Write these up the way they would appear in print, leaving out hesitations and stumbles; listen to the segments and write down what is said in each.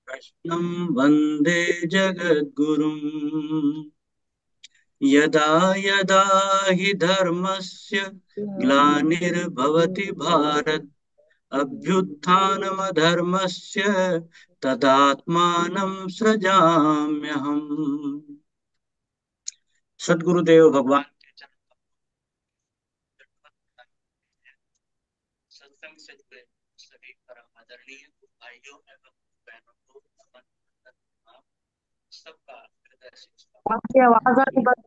कृष्णं वन्दे जगद्गुरुम्। यदा यदा हि धर्मस्य ग्लानिर्भवति भारत, अभ्युत्थानमधर्मस्य तदात्मानं सृजाम्यहम्। सद्गुरुदेव भगवान के चरण सत्संग से जुड़े सभी परम आदरणीय भाइयों एवं बहनों को नमन करता हूं। सबका हृदय से स्वागत आपकी आवाज आनी बंद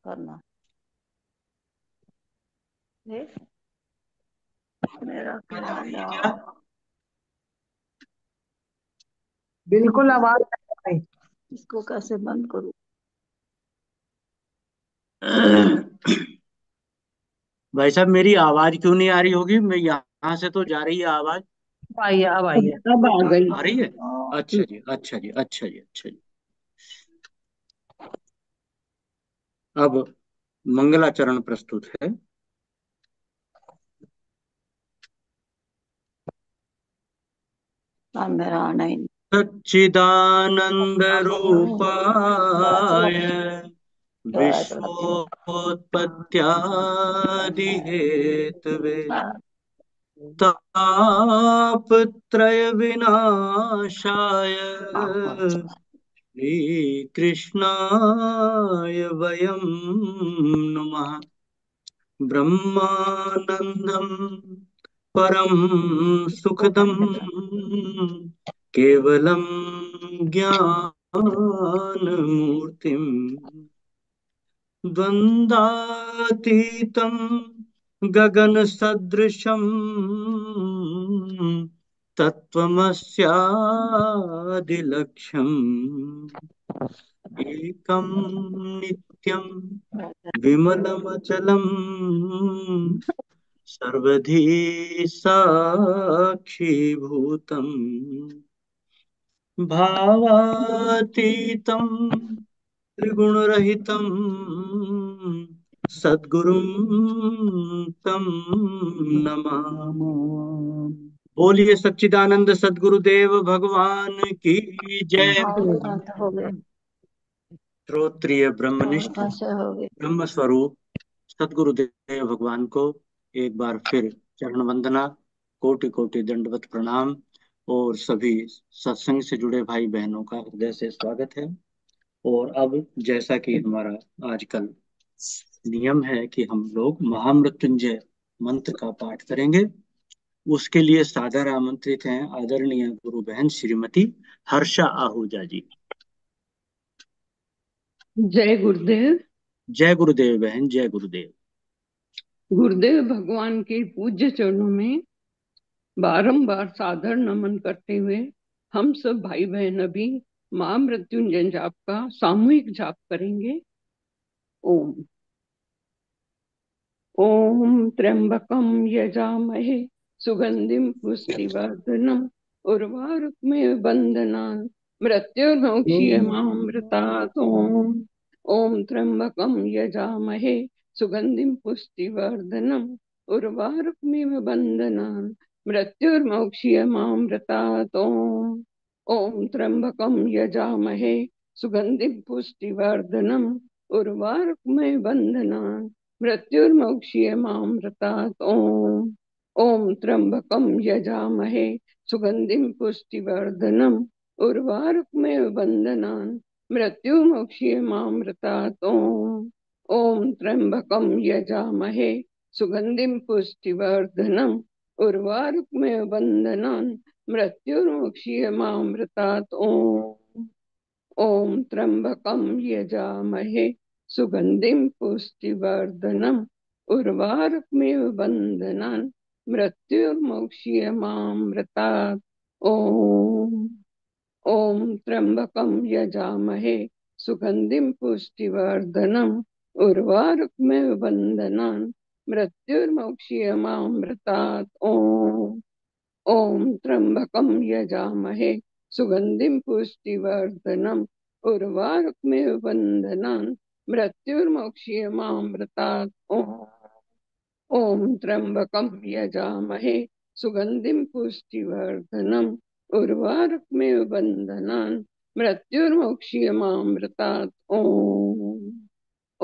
करना। देख मेरा आ क्या रही है क्या? हाल। बिल्कुल आवाज नहीं आई। इसको कैसे बंद करूं? भाई साहब, मेरी आवाज क्यों नहीं आ रही होगी? मैं यहाँ से तो जा रही है आवाज। अब आई है। अब आ गई। आ रही है? अच्छा जी, अच्छा जी, अच्छा जी, अच्छा जी। अब मंगलाचरण प्रस्तुत है। मेरा आना ही सच्चिदानंद रूपाय नहीं। विश्वोत्पत्त्यादि हेतवे तापत्रय विनाशाय श्रीकृष्णाय वयं नुमः। ब्रह्मानन्दं परं सुखदं केवलं ज्ञानमूर्तिम् द्वन्द्वातीतं गगनसदृशं तत्त्वमस्यादिलक्ष्यम् एकं नित्यं विमलमचलम् सर्वधी साक्षीभूतम् भावातीतं त्रिगुणरहितं सद्गुरुं तं नमामि। बोलिए सच्चिदानंद सद्गुरुदेव भगवान की जय। हो गए। श्रोत्रिय और ब्रह्मनिष्ठ कैसे हो गए? ब्रह्म स्वरूप सद्गुरुदेव भगवान को एक बार फिर चरण वंदना, कोटि कोटि दंडवत प्रणाम। और सभी सत्संग से जुड़े भाई बहनों का हृदय से स्वागत है। और अब जैसा कि हमारा आजकल नियम है कि हम लोग महामृत्युंजय मंत्र का पाठ करेंगे, उसके लिए सादर आमंत्रित हैं आदरणीय गुरु बहन श्रीमती हर्षा आहूजा जी। जय गुरुदेव। जय गुरुदेव बहन, जय गुरुदेव। गुरुदेव भगवान के पूज्य चरणों में बारंबार सादर नमन करते हुए हम सब भाई बहन अभी मां मृत्युंजय जाप का सामूहिक जाप करेंगे। ओम ओम त्र्यंबकम यजामहे सुगंधिम पुष्टिवर्धनम उर्वारुकमेव बंधनान् मृत्युर्मोक्षीयमामृतात्। ओम ओम त्र्यंबकम यजामहे सुगंधिम पुष्टिवर्धनम उर्वारुकमेव बंधनान् मृत्युर्मोक्षीयमामृतात्। ओम ओम त्र्यंबकम यजामहे सुगंधिम पुष्टिवर्धनम उर्वारुकमेव बंधनान् मृत्युर्मोक्षीयमामृतात्। ओम ओम त्र्यंबकम यजामहे सुगंधिम पुष्टिवर्धनम उर्वारुकमेव बंधनान् मृत्युर्मोक्षीयमामृतात्। ओम ओम त्र्यंबकम यजामहे सुगंधिम पुष्टिवर्धनम उर्वारुकमेव बंधनान् मृत्युर्मोक्षीयमामृतात्। ओम ओम त्र्यंबकम यजामहे सुगंधिम पुष्टिवर्धनम उर्वारुकमेव बंधनान् मृत्युर्मोक्षीयमामृतात्। ओम ओम त्र्यंबकम यजामहे सुगंधिम पुष्टिवर्धनम उर्वारुकमेव बंधनान् मृत्युर्मोक्षीयमामृतात्। ओम ओम त्र्यंबकम यजामहे सुगंधिम पुष्टिवर्धनम उर्वारुकमेव बंधनान् मृत्युर्मोक्षीयमामृतात्। ओम ओम त्र्यंबकं यजामहे सुगंधिं पुष्टिवर्धनम् उर्वारुकमेव बन्धनान् मृत्युर्मुक्षीयमामृतात्।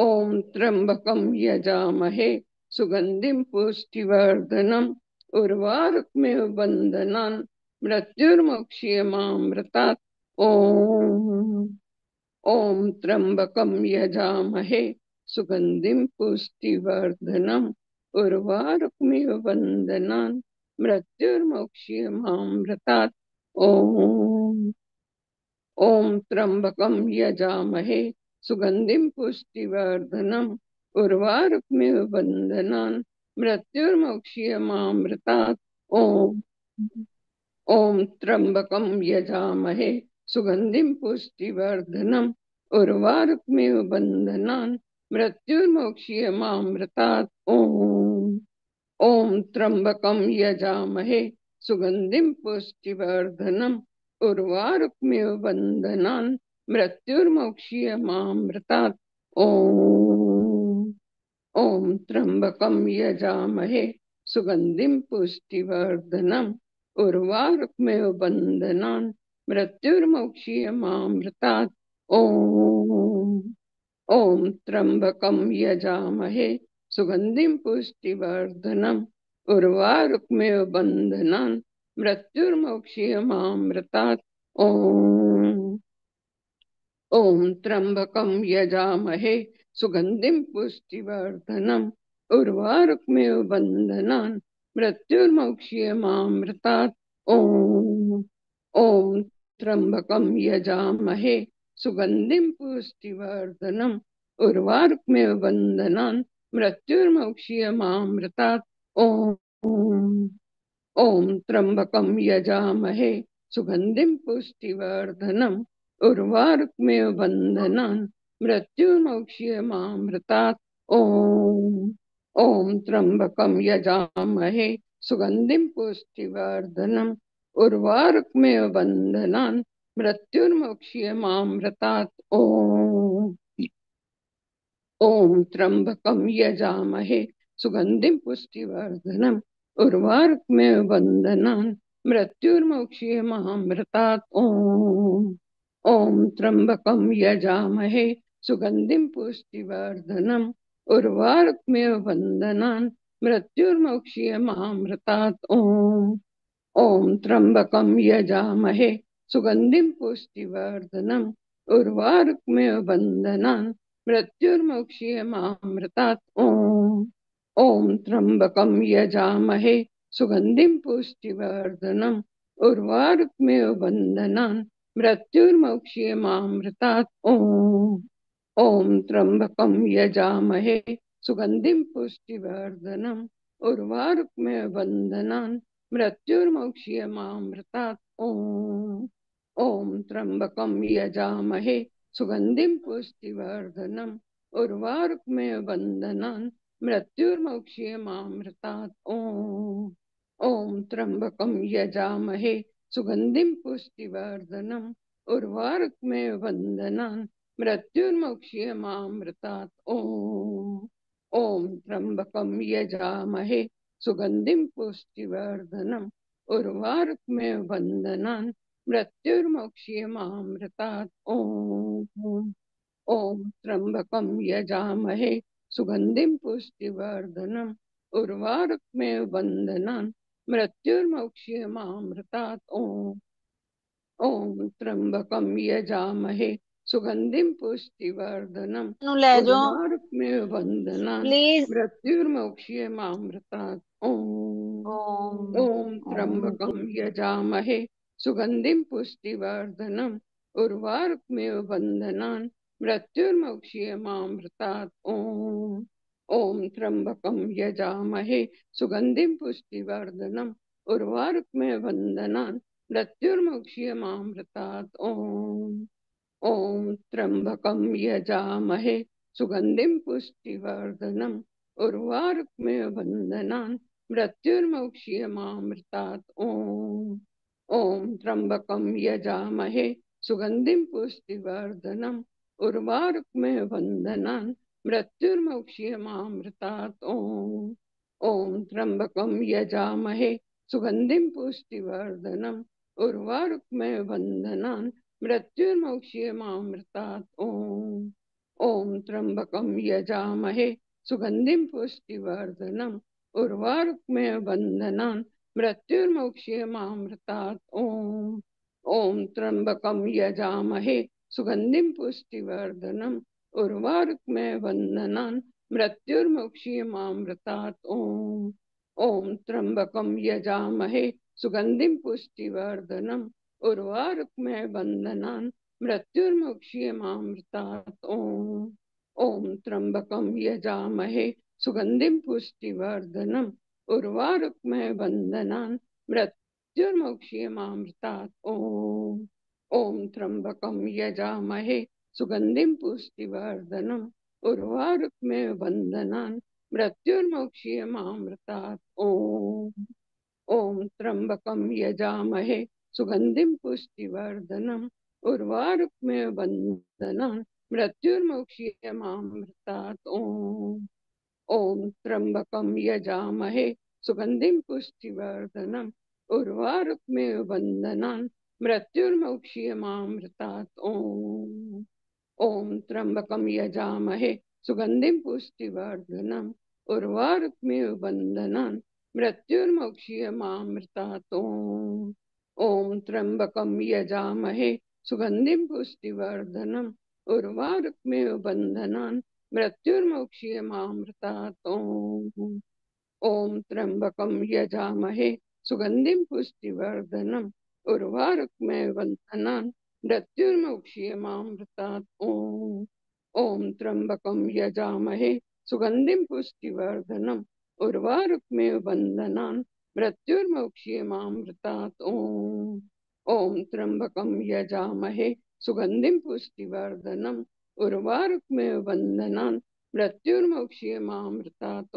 ओम त्र्यंबकं यजामहे सुगंधिं पुष्टिवर्धनम् उर्वारुकमेव बन्धनान् मृत्युर्मुक्षीयमामृतात्। ओम ओम त्र्यंबकं यजामहे सुगंधिं पुष्टिवर्धनम् उर्वारुकमिव बन्धनान् मृत्युर्मुक्षीयमामृतात्। ओम ओम त्र्यंबकं यजामहे सुगंधिं पुष्टिवर्धनम् उर्वारुकमिव बन्धनान् मृत्युर्मुक्षीयमामृतात्। ओम ओम त्र्यंबकं यजामहे सुगंधिं पुष्टिवर्धनम् उर्वारुकमिव बन्धनान् मृत्युर्मुक्षीयमामृतात्। ओम ओम त्र्यंबकं यजामहे सुगंधिं पुष्टिवर्धनम् उर्वारुकमिव बन्धनान् मृत्युर्मुक्षीयमामृतात्। ओम ओम त्र्यंबकं यजामहे सुगंधिं पुष्टिवर्धनम् उर्वारुकमिव बन्धनान् मृत्युर्मुक्षीयमामृतात्। ओम ओम त्र्यंबकं यजामहे सुगंधिं पुष्टिवर्धनम् उर्वारुकमिव बन्धनान् मृत्युर्मुक्षीयमामृतात्। ओम ओम त्र्यंबकं यजामहे सुगंधिं पुष्टिवर्धनम् उर्वारुकमिव बन्धनान् मृत्युर्मुक्षीयमामृतात्। ओम ओम त्र्यंबकं यजामहे सुगंधिं पुष्टिवर्धनम् उर्वारुकमिव बन्धनान् मृत्युर्मुक्षीयमामृतात्। ओम ओम त्र्यंबकं यजामहे सुगंधिं पुष्टिवर्धनम् उर्वारुकमिव बन्धनान् मृत्युर्मुक्षीयमामृतात्। ओम ओम त्र्यंबकं यजामहे सुगंधिं पुष्टिवर्धनम् उर्वारुकमिव बन्धनान् मृत्युर्मुक्षीयमामृतात्। ओम ओम त्र्यंबकं यजामहे सुगंधिं पुष्टिवर्धनम् उर्वारुकमिव बन्धनान् मृत्युर्मुक्षीयमामृतात्। ओम ओम त्र्यंबकं यजामहे सुगंधिं पुष्टिवर्धनम् उर्वारुकमिव बन्धनान् मृत्युर्मुक्षीयमामृतात्। ओम ओम त्र्यंबकं यजामहे सुगंधिं पुष्टिवर्धनम् उर्वारुकमिव बन्धनान् मृत्युर्मुक्षीयमामृतात्। ओम ओम त्र्यंबकं यजामहे सुगंधिं पुष्टिवर्धनम् उर्वारुकमिव बन्धनान् मृत्युर्मुक्षीयमामृतात्। ओम ओम त्र्यंबकं यजामहे सुगंधिं पुष्टिवर्धनम् उर्वारुकमिव बन्धनान् मृत्युर्मुक्षीयमामृतात्। ओम ओम त्र्यंबकं यजामहे सुगंधिं पुष्टिवर्धनम् उर्वारुकमिव बन्धनान् मृत्युर्मुक्षीयमामृतात्। ओम ओम त्र्यंबकं यजामहे सुगंधिं पुष्टिवर्धनम् उर्वारुकमिव बन्धनान् मृत्युर्मुक्षीयमामृतात्। ओम ओम त्र्यंबकं यजामहे सुगंधिं पुष्टिवर्धनम् उर्वारुकमिव बन्धनान् मृत्युर्मुक्षीयमामृतात्। ओम ओम त्र्यंबकं यजामहे सुगंधिं पुष्टिवर्धनम् उर्वारुकमिव बन्धनान् मृत्युर्मुक्षीयमामृतात्। ओम ओम त्र्यंबकं यजामहे सुगंधिं पुष्टिवर्धनम् नु ले जाओ उर्वारुकमिव बन्धनान् प्लीज। मृत्युर्मुक्षीयमामृतात्। ओम ओम ओम ओम त्र्यंबकं यजामहे सुगंधिं पुष्टिवर्धनम् उर्वारुकमिव बन्धनान् मृत्युर्मुक्षीयमामृतात्। ओम ओम त्र्यंबकं यजामहे सुगंधिं पुष्टिवर्धनम् उर्वारुकमिव बन्धनान् मृत्युर्मुक्षीयमामृतात्। ओम ओम त्र्यंबकं यजामहे सुगंधिं पुष्टिवर्धनम् उर्वारुकमिव बन्धनान् मृत्युर्मुक्षीयमामृतात्। ओम ओम त्र्यंबकं यजामहे सुगंधिं पुष्टिवर्धनम् उर्वारुकमिव बन्धनान् मृत्युर्मुक्षीयमामृतात्। ओम त्र्यंबकं यजामहे सुगंधिं पुष्टिवर्धनम् उर्वारुकमेव बन्धनान् मृत्युर्मोक्षयमामृतात्। ओम त्र्यंबकं यजामहे सुगंधिं पुष्टिवर्धनम् उर्वारुकमेव बन्धनान् मृत्युर्मोक्षयमामृतात्। ओम त्र्यंबकं यजामहे सुगंधिं पुष्टिवर्धनम् उर्वारुकमेव बन्धनान् मृत्युर्मोक्षयमामृतात्। ओम त्र्यंबकं यजामहे सुगंधिं पुष्टिवर्धनम् उर्वारुकमेव बन्धनान् मृत्युर्मोक्षयमामृतात्। ओम त्र्यंबकं यजामहे सुगंधिं पुष्टिवर्धनम् उर्वारुकमेव बन्धनान् मृत्युर्मोक्षयमामृतात्। ओम त्र्यंबकं यजामहे सुगंधिं पुष्टिवर्धनम् उर्वारुकमेव बन्धनान् मृत्युर्मोक्षयमामृतात्। ओम त्र्यंबकं यजामहे सुगंधिं पुष्टिवर्धनम् उर्वारुकमेव बन्धनान् मृत्युर्मोक्षयमामृतात्। ओम त्र्यंबकं यजामहे सुगंधिं पुष्टिवर्धनम् उर्वारुकमेव बन्धनान् मृत्युर्मोक्षयमामृतात्। ओम त्र्यंबकं यजामहे सुगंधिं पुष्टिवर्धनम् उर्वारुकमेव बन्धनान् मृत्युर्मोक्षयमामृतात्। ओम त्र्यंबकं यजामहे सुगंधिं पुष्टिवर्धनम् उर्वारुकमेव बन्धनान् मृत्युर्मोक्षयमामृतात्। ओम त्र्यंबकं यजामहे सुगंधिं पुष्टिवर्धनम् उर्वारुकमेव बन्धनान् मृत्युर्मोक्षयमामृतात्। ओम त्र्यंबकं यजामहे सुगंधिं पुष्टिवर्धनम् उर्वारुकमेव बन्धनान् मृत्युर्मोक्षयमामृतात्। ओम त्र्यंबकं यजामहे सुगंधिं पुष्टिवर्धनम् उर्वारुकमेव बन्धनान् मृत्युर्मोक्षयमामृतात्।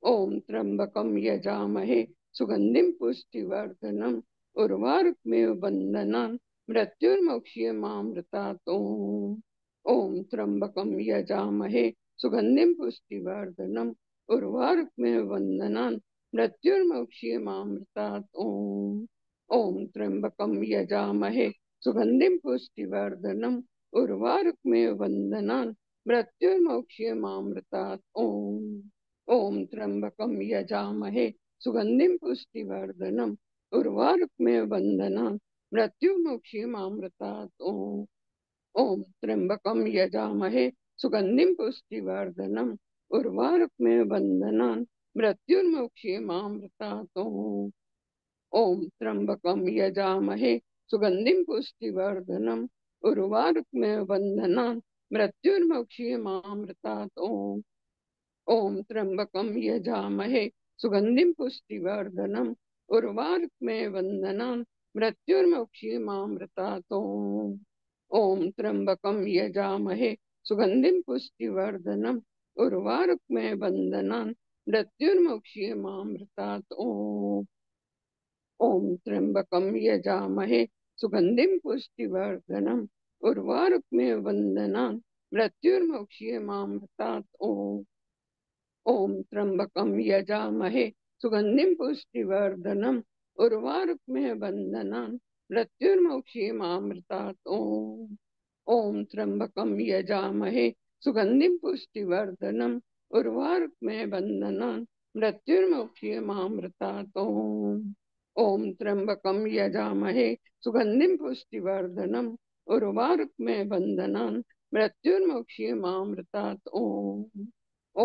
ओम त्र्यंबकं यजामहे सुगंधिं पुष्टिवर्धनम् उर्वारुकमेव बन्धनान् मृत्युर्मोक्षयमामृतात्। ओम त्र्यंबकं यजामहे सुगंधिं पुष्टिवर्धनम् उर्वारुकमेव बन्धनान् मृत्युर्मोक्षयमामृतात्। ओम त्र्यंबकं यजामहे सुगंधिं पुष्टिवर्धनम् उर्वारुकमेव बन्धनान् मृत्युर्मोक्षयमामृतात्। ओम त्र्यंबकं यजामहे सुगंधिं पुष्टिवर्धनम् उर्वारुकमेव बन्धनान् मृत्युर्मोक्षयमामृतात्। ओम त्र्यंबकं यजामहे सुगंधिं पुष्टिवर्धनम् उर्वारुकमेव बन्धनान् मृत्युर्मोक्षयमामृतात्। ओम त्र्यंबकं यजामहे सुगंधिं पुष्टिवर्धनम् उर्वारुकमेव बन्धनान् मृत्युर्मोक्षयमामृतात्। ओम त्र्यंबकं यजामहे सुगंधिं पुष्टिवर्धनम् उर्वारुकमेव बन्धनान् मृत्युर्मोक्षयमामृतात्। ओम त्र्यंबकं यजामहे सुगंधिं पुष्टिवर्धनम् उर्वारुकमेव बन्धनान् मृत्युर्मोक्षयमामृतात्। ओम त्र्यंबकं यजामहे सुगंधिं पुष्टिवर्धनम् उर्वारुकमेव बन्धनान् मृत्युर्मोक्षयमामृतात्। ओम त्र्यंबकं यजामहे सुगंधिं पुष्टिवर्धनम् उर्वारुकमेव बन्धनान् मृत्युर्मोक्षयमामृतात्। ओम त्र्यंबकं यजामहे सुगंधिं पुष्टिवर्धनम् उर्वारुकमेव बन्धनान् मृत्युर्मोक्षयमामृतात्। ओम त्र्यंबकं यजामहे सुगंधिं पुष्टिवर्धनम् उर्वारुकमेव बन्धनान् मृत्युर्मोक्षयमामृतात्।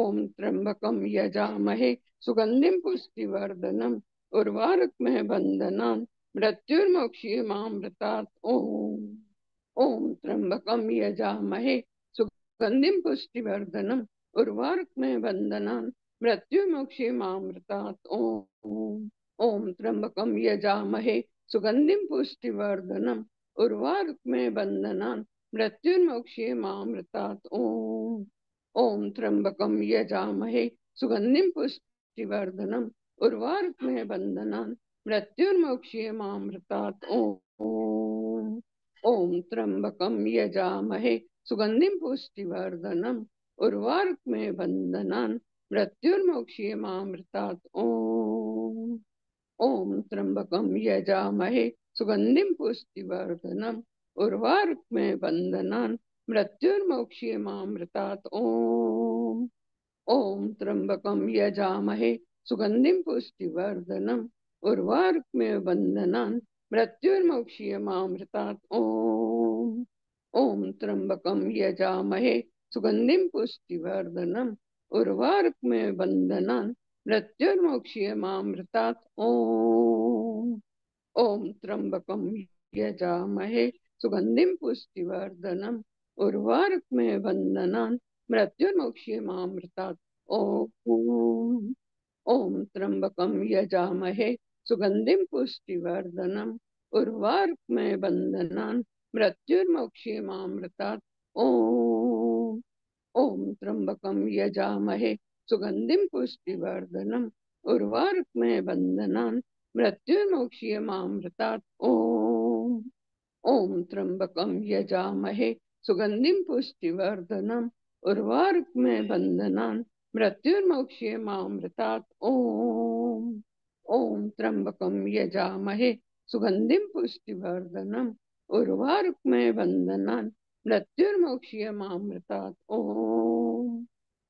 ओम त्र्यंबकं यजामहे सुगंधिं पुष्टिवर्धनम् उर्वारुकमेव बन्धनान् मृत्युर्मोक्षयमामृतात्। ओम त्र्यंबकं यजामहे सुगंधिं पुष्टिवर्धनम् उर्वारुकमेव बन्धनान् मृत्युर्मोक्षयमामृतात्। ओम त्र्यंबकं यजामहे सुगंधिं पुष्टिवर्धनम् उर्वारुकमेव बन्धनान् मृत्युर्मोक्षयमामृतात्। ओम त्र्यंबकं यजामहे सुगंधिं पुष्टिवर्धनम् उर्वारुकमेव बन्धनान् मृत्युर्मोक्षयमामृतात्। ओम त्र्यंबकं यजामहे सुगंधिं पुष्टिवर्धनम् उर्वारुकमेव बन्धनान् मृत्युर्मोक्षीयमामृतात्। ओम। ओम त्र्यंबकं यजामहे सुगंधिं पुष्टिवर्धनम् उर्वारुकमेव बन्धनान् मृत्युर्मोक्षीयमामृतात्। ओम। ओम त्र्यंबकं यजामहे सुगंधिं पुष्टिवर्धनम् उर्वारुकमेव बन्धनान् मृत्युर्मोक्षीयमामृतात्। ओम। ओम त्र्यंबकं यजामहे सुगंधिं पुष्टिवर्धनम् उर्वारुकमेव बन्धनान् मृत्युर्मोक्षीयमामृतात्। ओम। ओम त्र्यंबकं यजामहे सुगंधिं पुष्टिवर्धनम् उर्वारुकमेव बन्धनान् मृत्युर्मोक्षीयमामृतात्। ओम। ओम त्र्यंबकं यजामहे सुगंधिं पुष्टिवर्धनम् उर्वारुकमेव बन्धनान् मृत्युर्मोक्षीयमामृतात्। ओम। ओम त्र्यंबकं यजामहे सुगंधिं पुष्टिवर्धनम् उर्वारुकमेव बन्धनान् मृत्युर्मोक्षीयमामृतात्। ओम। ओम त्र्यंबकं यजामहे सुगंधिं पुष्टिवर्धनम् उर्वारुकमेव बन्धनान् मृत्युर्मोक्षीयमामृतात्। ओम। ओम त्र्यंबकं यजामहे सुगंधिं पुष्टिवर्धनम् उर्वारुकमेव बन्धनान् मृत्युर्मोक्षीयमामृतात्। ओम।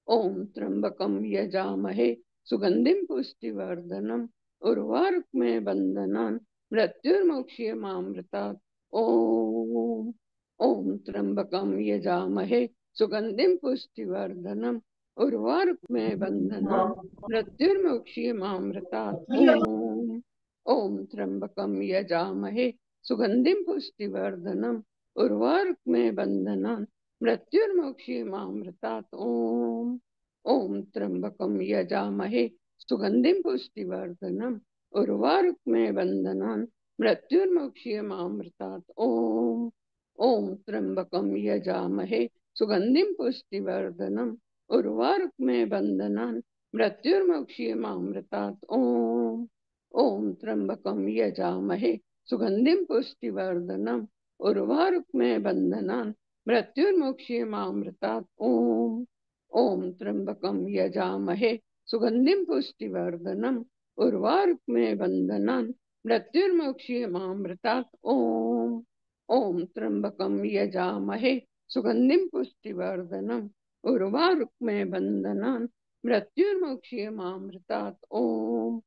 ओम त्र्यंबकं यजामहे सुगंधिं पुष्टिवर्धनम् उर्वारुकमेव बन्धनान् मृत्युर्मोक्षीयमामृतात्। ओम। ओम त्र्यंबकं यजामहे सुगंधिं पुष्टिवर्धनम् उर्वारुकमेव बन्धनान् मृत्युर्मोक्षीयमामृतात्। ओम। ओम त्र्यंबकं यजामहे सुगंधिं पुष्टिवर्धनम् उर्वारुकमेव बन्धनान् मृत्युर्मोक्षीयमामृतात्। ओम। ओम त्र्यंबकं यजामहे सुगंधिं पुष्टिवर्धनम् उर्वारुकमेव बन्धनान् मृत्युर्मोक्षीयमामृतात्। ओम। ओम त्र्यंबकं यजामहे सुगंधिं पुष्टिवर्धनम् उर्वारुकमेव बन्धनान् मृत्युर्मोक्षीयमामृतात्। ओम। ओम त्र्यंबकं यजामहे सुगंधिं पुष्टिवर्धनम् उर्वारुकमेव बन्धनान् मृत्युर्मोक्षीयमामृतात्। ओम। ओम त्र्यंबकं यजामहे सुगंधिं पुष्टिवर्धनम् उर्वारुकमेव बन्धनान् मृत्युर्मोक्षीयमामृतात्। ओम। ओम त्र्यंबकं यजामहे सुगंधिं पुष्टिवर्धनम् उर्वारुकमेव बन्धनान् मृत्युर्मोक्षीयमामृतात्। ओम।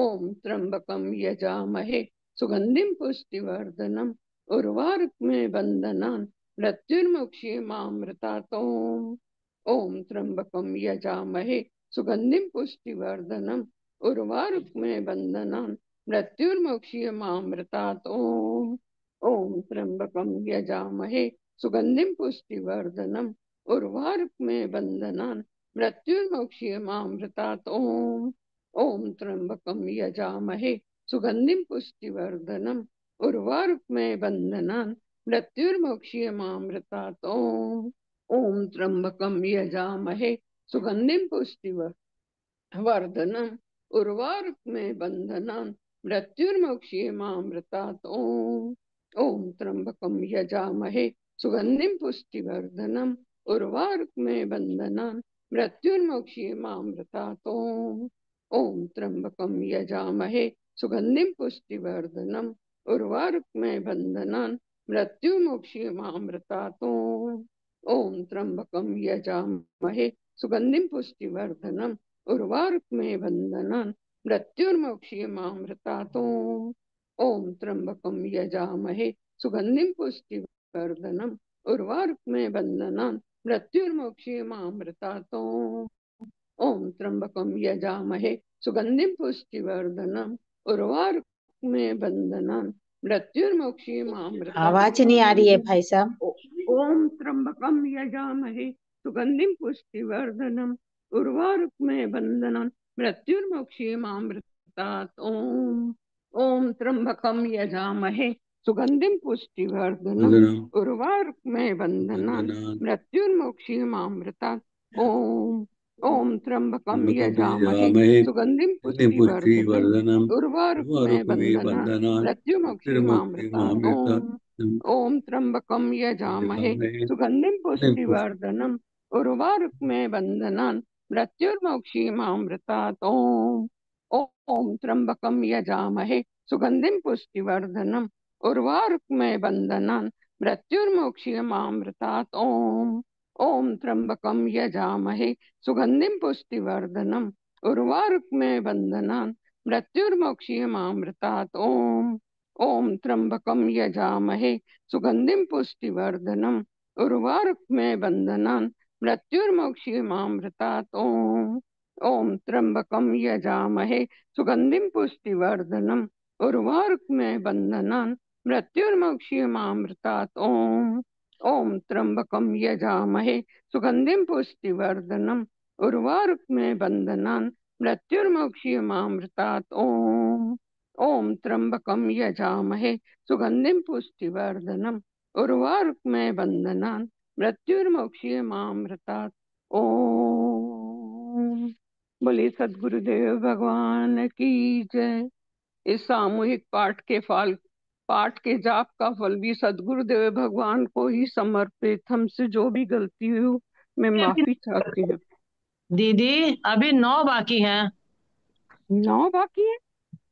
ओम त्र्यंबकं यजामहे सुगंधिं पुष्टिवर्धनम् उर्वारुकमेव बन्धनान् मृत्युर्मोक्षीयमामृतात्। ओम। ओम त्र्यंबकं यजामहे सुगंधिं पुष्टिवर्धनम् उर्वारुकमेव बन्धनान् मृत्युर्मोक्षीयमामृतात्। ओम। ओम त्र्यंबकं यजामहे सुगंधिं पुष्टिवर्धनम् उर्वारुकमेव बन्धनान् मृत्युर्मोक्षीयमामृतात्। ओम। ओम त्र्यंबकं यजामहे सुगंधिं पुष्टिवर्धनम् उर्वारुकमेव बन्धनान् मृत्युर्मोक्षीयमामृतात्। ओम। ओम त्र्यंबकं यजामहे सुगंधिं पुष्टिवर्धनम् उर्वारुकमेव बन्धनान् मृत्युर्मोक्षीयमामृतात्। ओम। ओम त्र्यंबकं यजामहे सुगंधिं पुष्टिवर्धनम् उर्वारुकमेव बन्धनान् मृत्युर्मोक्षीयमामृतात्। ओम। ओम त्र्यंबकं यजामहे सुगंधिं पुष्टिवर्धनम् उर्वारुकमेव बन्धनान् मृत्युर्मोक्षीयमामृतात्। ओम। ओम त्र्यंबकं यजामहे सुगंधिं पुष्टिवर्धनम् उर्वारुकमेव बन्धनान् मृत्युर्मोक्षीयमामृतात्। ओम। ओम त्र्यंबकं यजामहे सुगंधिं पुष्टिवर्धनम् उर्वारुकमेव बन्धनान् मृत्युर्मोक्षीयमामृतात्। ओम। ओम त्र्यंबकं यजामहे सुगंधिं पुष्टिवर्धनम् उर्वारुकमेव बन्धनान् मृत्युर्मोक्षीयमामृतात्। आवाज नहीं आ रही है भाई साहब। ओम त्र्यंबकं यजामहे सुगंधिं पुष्टिवर्धनम् उर्वारुकमेव बन्धनान् मृत्युर्मोक्षीयमामृतात्। ओम। ओम त्र्यंबकं यजामहे सुगंधिं पुष्टिवर्धनम् उर्वारुकमेव बन्धनान् मृत्युर्मोक्षीयमामृतात्। ओम। ओम त्र्यंबकं यजामहे सुगंधिं पुष्टिवर्धनम् उर्वारुकमेव बन्धनान् मृत्युर्मोक्षीयमामृतात्। ओम। ओम त्र्यंबकं यजामहे सुगंधिं पुष्टिवर्धनम् उर्वारुकमेव बन्धनान् मृत्युर्मोक्षीयमामृतात्। ओम। ओम त्र्यंबकम यजामहे सुगंधिं पुष्टिवर्धनम् उर्वारुकमेव बन्धनान् मृत्युर्मोक्षीयमामृतात्। ओम। ओम त्र्यंबकम यजामहे सुगंधिं पुष्टिवर्धनम् उर्वारुकमेव बन्धनान् मृत्युर्मोक्षीयमामृतात्। ओम। ओम त्र्यंबकम यजामहे सुगंधिं पुष्टिवर्धनम् उर्वारुकमेव बन्धनान् मृत्युर्मोक्षीयमामृतात्। ओम। ओम त्र्यंबकम यजामहे सुगंधिं पुष्टिवर्धनम् उर्वारुकमेव बन्धनान् मृत्युर्मोक्षीयमामृतात्। ओम। ओम त्र्यंबकम यजामहे सुगंधिं पुष्टिवर्धनम् उर्वारुकमेव बन्धनान् मृत्युर्मोक्षीयमामृतात्। ओम। ओम त्र्यंबकम यजामहे सुगंधिं पुष्टिवर्धनम् उर्वारुकमेव बन्धनान् मृत्युर्मोक्षीयमामृतात्। ओम। बोले सद्गुरुदेव भगवान की जय। इस सामूहिक पाठ के जाप का फल भी सद्गुरुदेव भगवान को ही समर्पित। हमसे जो भी गलती हुई मैं माफी चाहती हूँ। दीदी अभी 9 बाकी हैं। 9 बाकी है?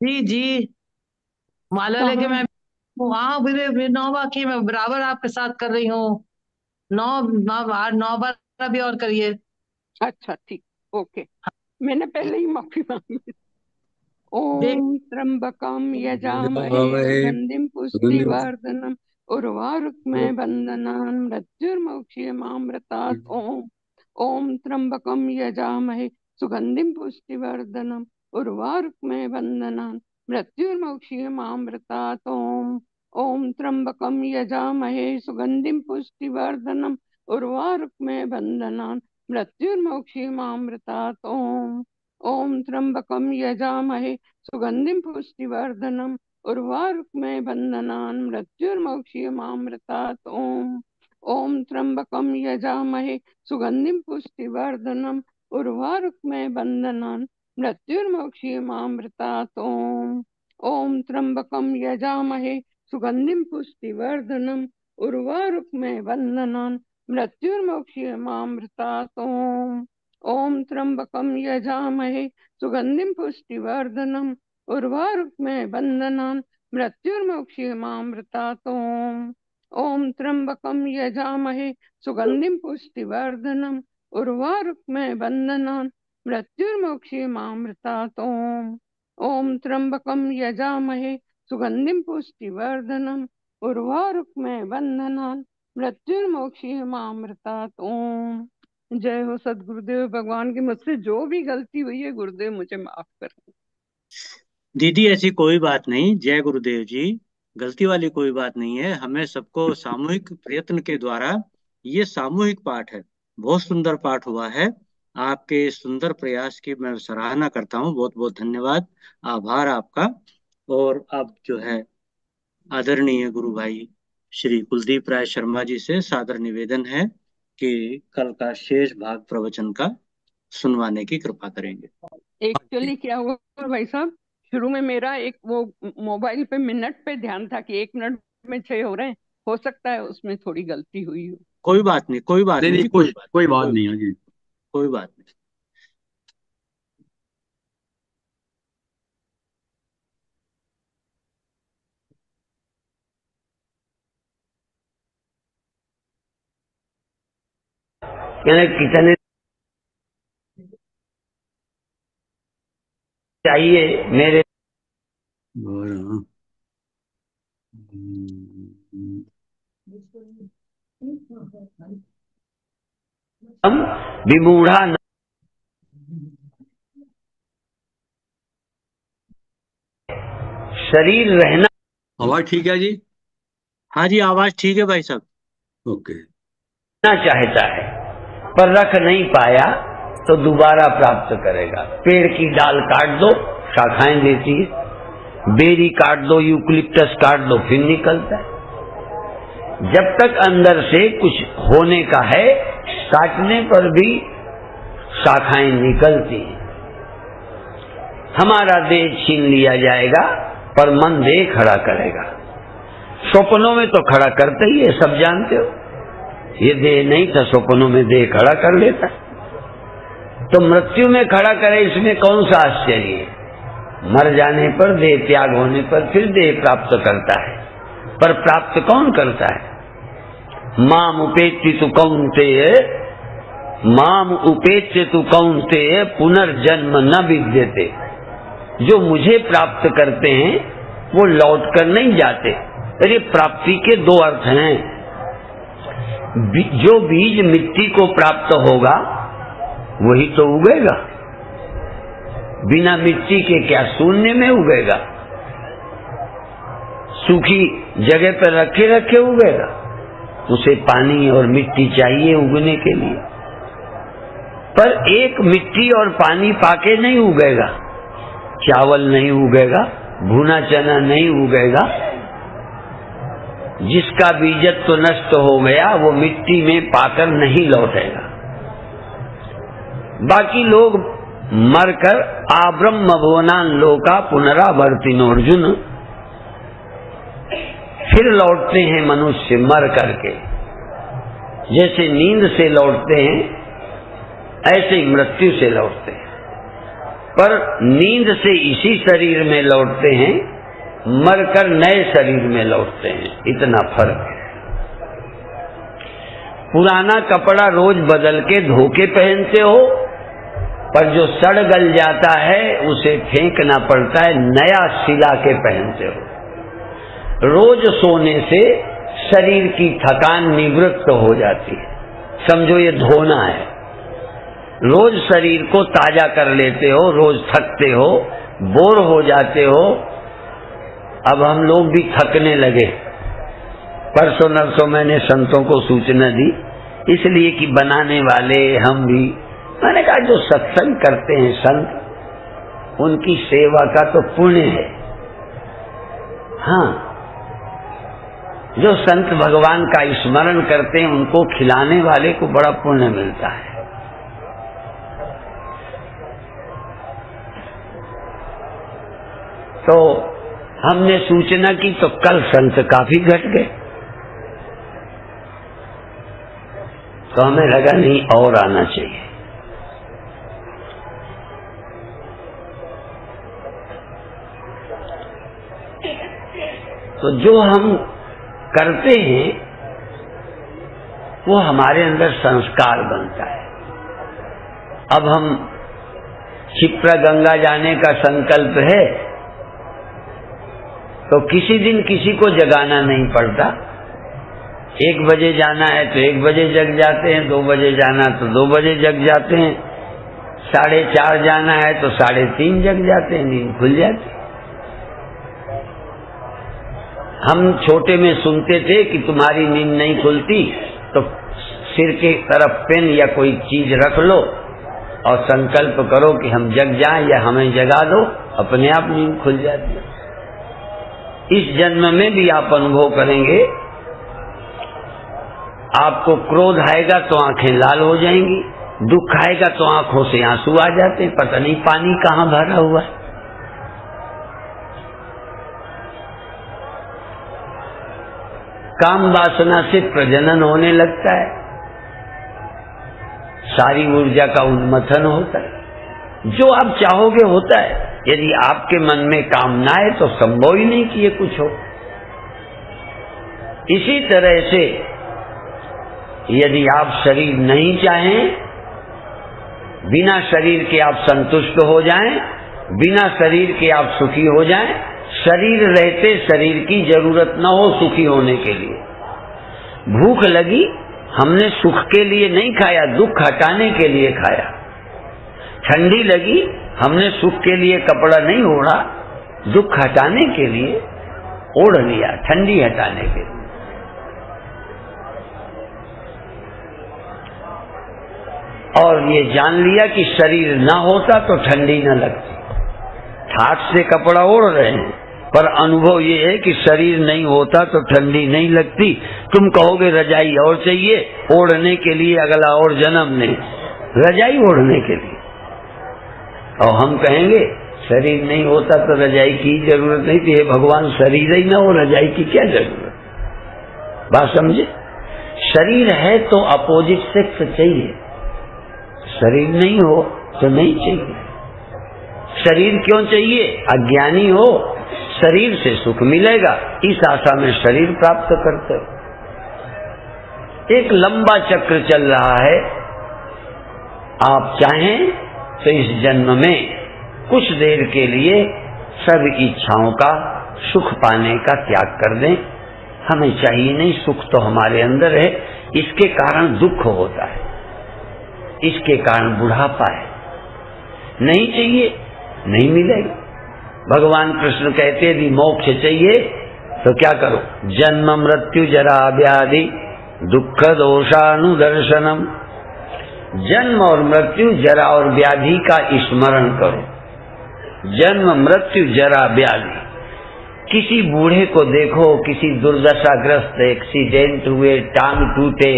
जी जी, माला लेके मैं वहाँ भी 9 बाकी, मैं बराबर आपके साथ कर रही हूँ। 9 बार अभी और करिए। अच्छा ठीक, ओके। मैंने पहले ही माफी मांगी। ओम त्र्यंबकम यजामहे सुगंधिं पुष्टिवर्धनम् उर्वारुकमेव बन्धनान् मृत्युर्मोक्षीयमामृतात्। ओम। ओम त्र्यंबकम यजामहे सुगंधिं पुष्टिवर्धनम् उर्वारुकमेव बन्धनान् मृत्युर्मोक्षीयमामृतात्। ओम। ओम त्र्यंबकम यजामहे सुगंधिं पुष्टिवर्धनम् उर्वारुकमेव बन्धनान् मृत्युर्मोक्षीयमामृतात्। ओम। ओम त्र्यंबकम यजामहे सुगंधिं पुष्टिवर्धनम् उर्वारुकमेव बन्धनान् मृत्युर्मोक्षीयमामृतात्। ओम। ओम त्र्यंबकम यजामहे सुगंधिं पुष्टिवर्धनम् उर्वारुकमेव बन्धनान् मृत्युर्मोक्षीयमामृतात्। ओम। ओम त्र्यंबकम यजामहे सुगंधिं पुष्टिवर्धनम् उर्वारुकमेव बन्धनान् मृत्युर्मोक्षीयमामृतात्। ओम। ओम त्र्यंबकम यजामहे सुगंधिं पुष्टिवर्धनम् उर्वारुकमेव बन्धनान् मृत्युर्मोक्षीयमामृतात्। ओम। ओम त्र्यंबकम यजामहे सुगंधिं पुष्टिवर्धनम् उर्वारुकमेव बन्धनान् मृत्युर्मोक्षीयमामृतात्। ओम। ओम त्र्यंबकम यजामहे सुगंधिं पुष्टिवर्धनम् उर्वारुकमेव बन्धनान् मृत्युर्मोक्षीयमामृतात्। ओम। जय हो सदगुरुदेव भगवान की। मुझसे जो भी गलती हुई है गुरुदेव मुझे माफ करें। दीदी ऐसी कोई बात नहीं, जय गुरुदेव जी। गलती वाली कोई बात नहीं है। हमें सबको सामूहिक प्रयत्न के द्वारा ये सामूहिक पाठ है, बहुत सुंदर पाठ हुआ है। आपके सुंदर प्रयास की मैं सराहना करता हूँ। बहुत बहुत धन्यवाद, आभार आपका। और अब जो है आदरणीय गुरु भाई श्री कुलदीप राय शर्मा जी से सादर निवेदन है कि कल का शेष भाग प्रवचन का सुनवाने की कृपा करेंगे। एक्चुअली क्या हुआ भाई साहब, शुरू में मेरा एक वो मोबाइल पे मिनट पे ध्यान था कि 1 मिनट में 6 हो रहे हैं। हो सकता है उसमें थोड़ी गलती हुई हो। कोई बात नहीं, कोई बात नहीं जी, कोई बात कोई बात नहीं है जी। कोई बात नहीं। कितने चाहिए मेरे हम विमूढ़ा शरीर रहना। आवाज ठीक है जी? हाँ जी, आवाज ठीक है भाई साहब। ओके। चाहता है पर रख नहीं पाया तो दोबारा प्राप्त करेगा। पेड़ की डाल काट दो, शाखाएं देती है। बेरी काट दो, यूकलिप्टस काट दो, फिर निकलता है। जब तक अंदर से कुछ होने का है, काटने पर भी शाखाएं निकलती हैं। हमारा देह छीन लिया जाएगा पर मन देह खड़ा करेगा। स्वप्नों में तो खड़ा करते ही है, सब जानते हो। ये देह नहीं था, स्वप्नों में देह खड़ा कर लेता। तो मृत्यु में खड़ा करे, इसमें कौन सा आश्चर्य है? मर जाने पर, देह त्याग होने पर फिर देह प्राप्त करता है, पर प्राप्त कौन करता है? माम उपेक्षितु कौन्तेय, माम उपेक्षितु कौन्तेय पुनर्जन्म न विद्यते। जो मुझे प्राप्त करते हैं वो लौट कर नहीं जाते। अरे प्राप्ति के दो अर्थ हैं। जो बीज मिट्टी को प्राप्त होगा वही तो उगेगा, बिना मिट्टी के क्या शून्य में उगेगा? सूखी जगह पर रखे रखे उगेगा? उसे पानी और मिट्टी चाहिए उगने के लिए। पर एक मिट्टी और पानी पाके नहीं उगेगा। चावल नहीं उगेगा, भुना चना नहीं उगेगा। जिसका बीजत्व नष्ट हो गया वो मिट्टी में पाकर नहीं लौटेगा। बाकी लोग मरकर आब्रह्म भुवनान लोका पुनरावर्तिनो अर्जुन, फिर लौटते हैं मनुष्य मर करके। जैसे नींद से लौटते हैं ऐसे ही मृत्यु से लौटते हैं, पर नींद से इसी शरीर में लौटते हैं, मरकर नए शरीर में लौटते हैं। इतना फर्क है। पुराना कपड़ा रोज बदल के धो के पहनते हो, पर जो सड़ गल जाता है उसे फेंकना पड़ता है, नया सिला के पहनते हो। रोज सोने से शरीर की थकान निवृत्त हो जाती है, समझो ये धोना है। रोज शरीर को ताजा कर लेते हो, रोज थकते हो, बोर हो जाते हो। अब हम लोग भी थकने लगे। परसों नरसों मैंने संतों को सूचना दी, इसलिए कि बनाने वाले हम भी, मैंने कहा जो सत्संग करते हैं संत, उनकी सेवा का तो पुण्य है। हाँ, जो संत भगवान का स्मरण करते हैं उनको खिलाने वाले को बड़ा पुण्य मिलता है। तो हमने सूचना की तो कल संत काफी घट गए, तो हमें लगा नहीं और आना चाहिए। तो जो हम करते हैं वो हमारे अंदर संस्कार बनता है। अब हम क्षिप्रा गंगा जाने का संकल्प है तो किसी दिन किसी को जगाना नहीं पड़ता। 1 बजे जाना है तो 1 बजे जग जाते हैं, 2 बजे जाना तो 2 बजे जग जाते हैं, 4:30 जाना है तो 3:30 जग जाते हैं, नींद खुल जाती। हम छोटे में सुनते थे कि तुम्हारी नींद नहीं खुलती तो सिर के तरफ पेन या कोई चीज रख लो और संकल्प करो कि हम जग जाएं या हमें जगा दो, अपने आप नींद खुल जाती है। इस जन्म में भी आप अनुभव करेंगे, आपको क्रोध आएगा तो आंखें लाल हो जाएंगी, दुख आएगा तो आंखों से आंसू आ जाते हैं, पता नहीं पानी कहां भरा हुआ है। काम वासना से प्रजनन होने लगता है, सारी ऊर्जा का उन्मथन होता है। जो आप चाहोगे होता है। यदि आपके मन में कामना है तो संभव ही नहीं कि ये कुछ हो। इसी तरह से यदि आप शरीर नहीं चाहें, बिना शरीर के आप संतुष्ट हो जाएं, बिना शरीर के आप सुखी हो जाएं, शरीर रहते शरीर की जरूरत न हो सुखी होने के लिए। भूख लगी, हमने सुख के लिए नहीं खाया, दुख हटाने के लिए खाया। ठंडी लगी, हमने सुख के लिए कपड़ा नहीं ओढ़ा, दुख हटाने के लिए ओढ़ लिया, ठंडी हटाने के लिए। और ये जान लिया कि शरीर ना होता तो ठंडी न लगती। ठाठ से कपड़ा ओढ़ रहे हैं, पर अनुभव ये है कि शरीर नहीं होता तो ठंडी नहीं लगती। तुम कहोगे रजाई और चाहिए ओढ़ने के लिए, अगला और जन्म ने रजाई ओढ़ने के लिए, और हम कहेंगे शरीर नहीं होता तो रजाई की जरूरत नहीं थी। भगवान शरीर ही ना हो, रजाई की क्या जरूरत। बात समझे? शरीर है तो अपोजिट सेक्स चाहिए, शरीर नहीं हो तो नहीं चाहिए। शरीर क्यों चाहिए? अज्ञानी हो, शरीर से सुख मिलेगा, इस आशा में शरीर प्राप्त करते हो। एक लंबा चक्र चल रहा है। आप चाहें तो इस जन्म में कुछ देर के लिए सब इच्छाओं का सुख पाने का त्याग कर दें। हमें चाहिए नहीं, सुख तो हमारे अंदर है, इसके कारण दुख होता है, इसके कारण बुढ़ापा है, नहीं चाहिए, नहीं मिलेगा। भगवान कृष्ण कहते यदि मोक्ष चाहिए तो क्या करो? जन्म मृत्यु जरा व्याधि दुख दोषानुदर्शनम। जन्म और मृत्यु, जरा और व्याधि का स्मरण करो। जन्म मृत्यु जरा व्याधि। किसी बूढ़े को देखो, किसी दुर्दशाग्रस्त, एक्सीडेंट हुए, टांग टूटे,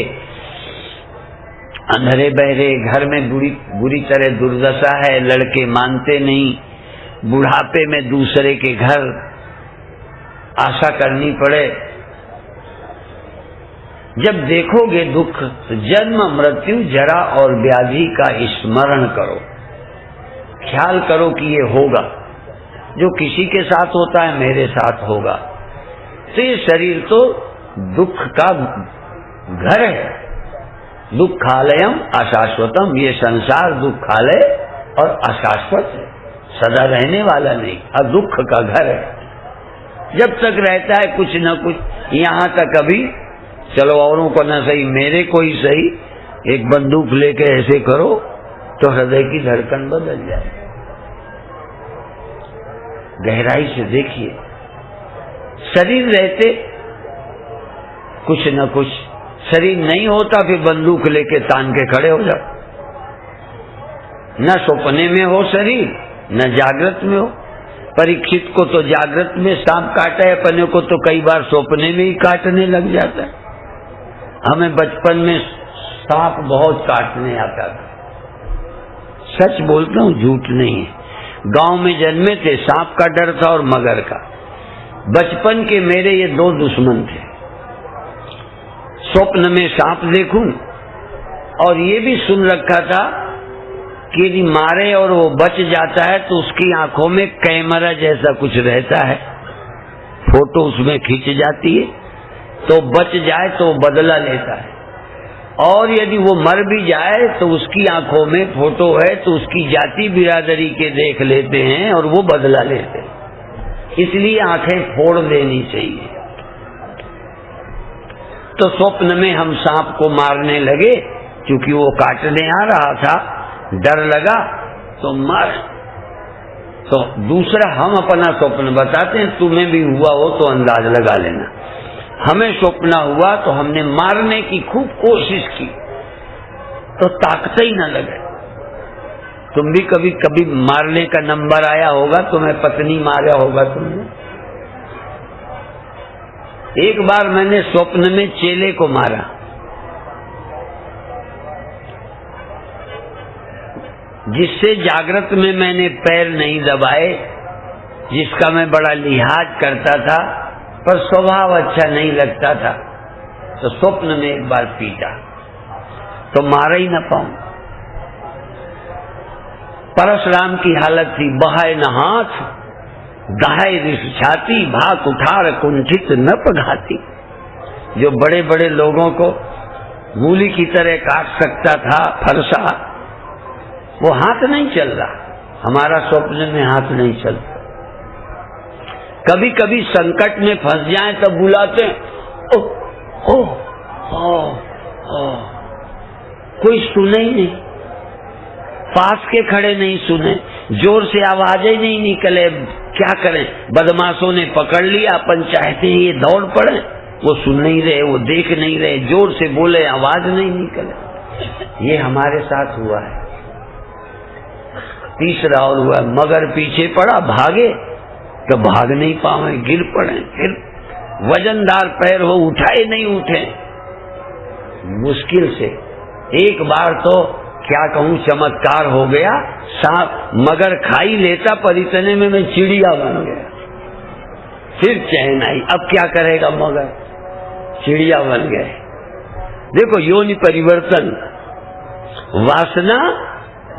अंधेरे बहरे, घर में बुरी तरह दुर्दशा है, लड़के मानते नहीं, बुढ़ापे में दूसरे के घर आशा करनी पड़े। जब देखोगे दुख तो जन्म मृत्यु जरा और व्याधि का स्मरण करो, ख्याल करो कि ये होगा, जो किसी के साथ होता है मेरे साथ होगा। तो ये शरीर तो दुख का घर है। दुखालयम अशाश्वतम, ये संसार दुखालय और अशाश्वत है, सदा रहने वाला नहीं, और दुख का घर है। जब तक रहता है कुछ न कुछ, यहाँ तक अभी चलो औरों को न सही, मेरे को ही सही, एक बंदूक लेके ऐसे करो तो हृदय की धड़कन बदल जाए। गहराई से देखिए, शरीर रहते कुछ न कुछ, शरीर नहीं होता फिर बंदूक लेके तान के खड़े हो जाओ। न सपने में हो शरीर, न जागृत में हो। परीक्षित को तो जागृत में सांप काटा है, अपने को तो कई बार सपने में ही काटने लग जाता है। हमें बचपन में सांप बहुत काटने आता था, सच बोलता हूँ, झूठ नहीं है। गांव में जन्मे थे, सांप का डर था और मगर का। बचपन के मेरे ये दो दुश्मन थे। स्वप्न में सांप देखूं, और ये भी सुन रखा था कि यदि मारे और वो बच जाता है तो उसकी आंखों में कैमरा जैसा कुछ रहता है, फोटो उसमें खींच जाती है, तो बच जाए तो बदला लेता है। और यदि वो मर भी जाए तो उसकी आंखों में फोटो है तो उसकी जाति बिरादरी के देख लेते हैं और वो बदला लेते हैं। इसलिए आंखें फोड़ देनी चाहिए। तो स्वप्न में हम सांप को मारने लगे, क्योंकि वो काटने आ रहा था, डर लगा तो मार। तो दूसरा, हम अपना स्वप्न बताते हैं, तुम्हें भी हुआ हो तो अंदाज लगा लेना। हमें स्वप्न हुआ तो हमने मारने की खूब कोशिश की तो ताकत ही न लगे। तुम भी कभी कभी मारने का नंबर आया होगा, तुम्हें पत्नी मारा होगा तुमने। एक बार मैंने स्वप्न में चेले को मारा, जिससे जागृत में मैंने पैर नहीं दबाए, जिसका मैं बड़ा लिहाज करता था, पर स्वभाव अच्छा नहीं लगता था, तो स्वप्न में एक बार पीटा तो मारा ही न पाऊं। परशुराम की हालत थी, बहाए न हाथ, गाय रिस छाती, भाग उठार कुंठित न पघाती। जो बड़े बड़े लोगों को मूली की तरह काट सकता था फरसा, वो हाथ नहीं चल रहा। हमारा स्वप्न में हाथ नहीं चलता। कभी कभी संकट में फंस जाए तब बुलाते हैं, ओ ओ ओ ओ, कोई सुने ही नहीं, पास के खड़े नहीं सुने, जोर से आवाजें नहीं निकले, क्या करें? बदमाशों ने पकड़ लिया, अपन चाहते हैं ये दौड़ पड़े, वो सुन नहीं रहे, वो देख नहीं रहे, जोर से बोले, आवाज नहीं निकले। ये हमारे साथ हुआ है। तीसरा और हुआ, मगर पीछे पड़ा, भागे तो भाग नहीं पावे, गिर पड़े, फिर वजनदार पैर हो, उठाए नहीं उठे, मुश्किल से। एक बार तो क्या कहूं, चमत्कार हो गया, सांप मगर खाई लेता, पर इतने में मैं चिड़िया बन गया। फिर चैन आई, अब क्या करेगा मगर, चिड़िया बन गए। देखो योनि परिवर्तन, वासना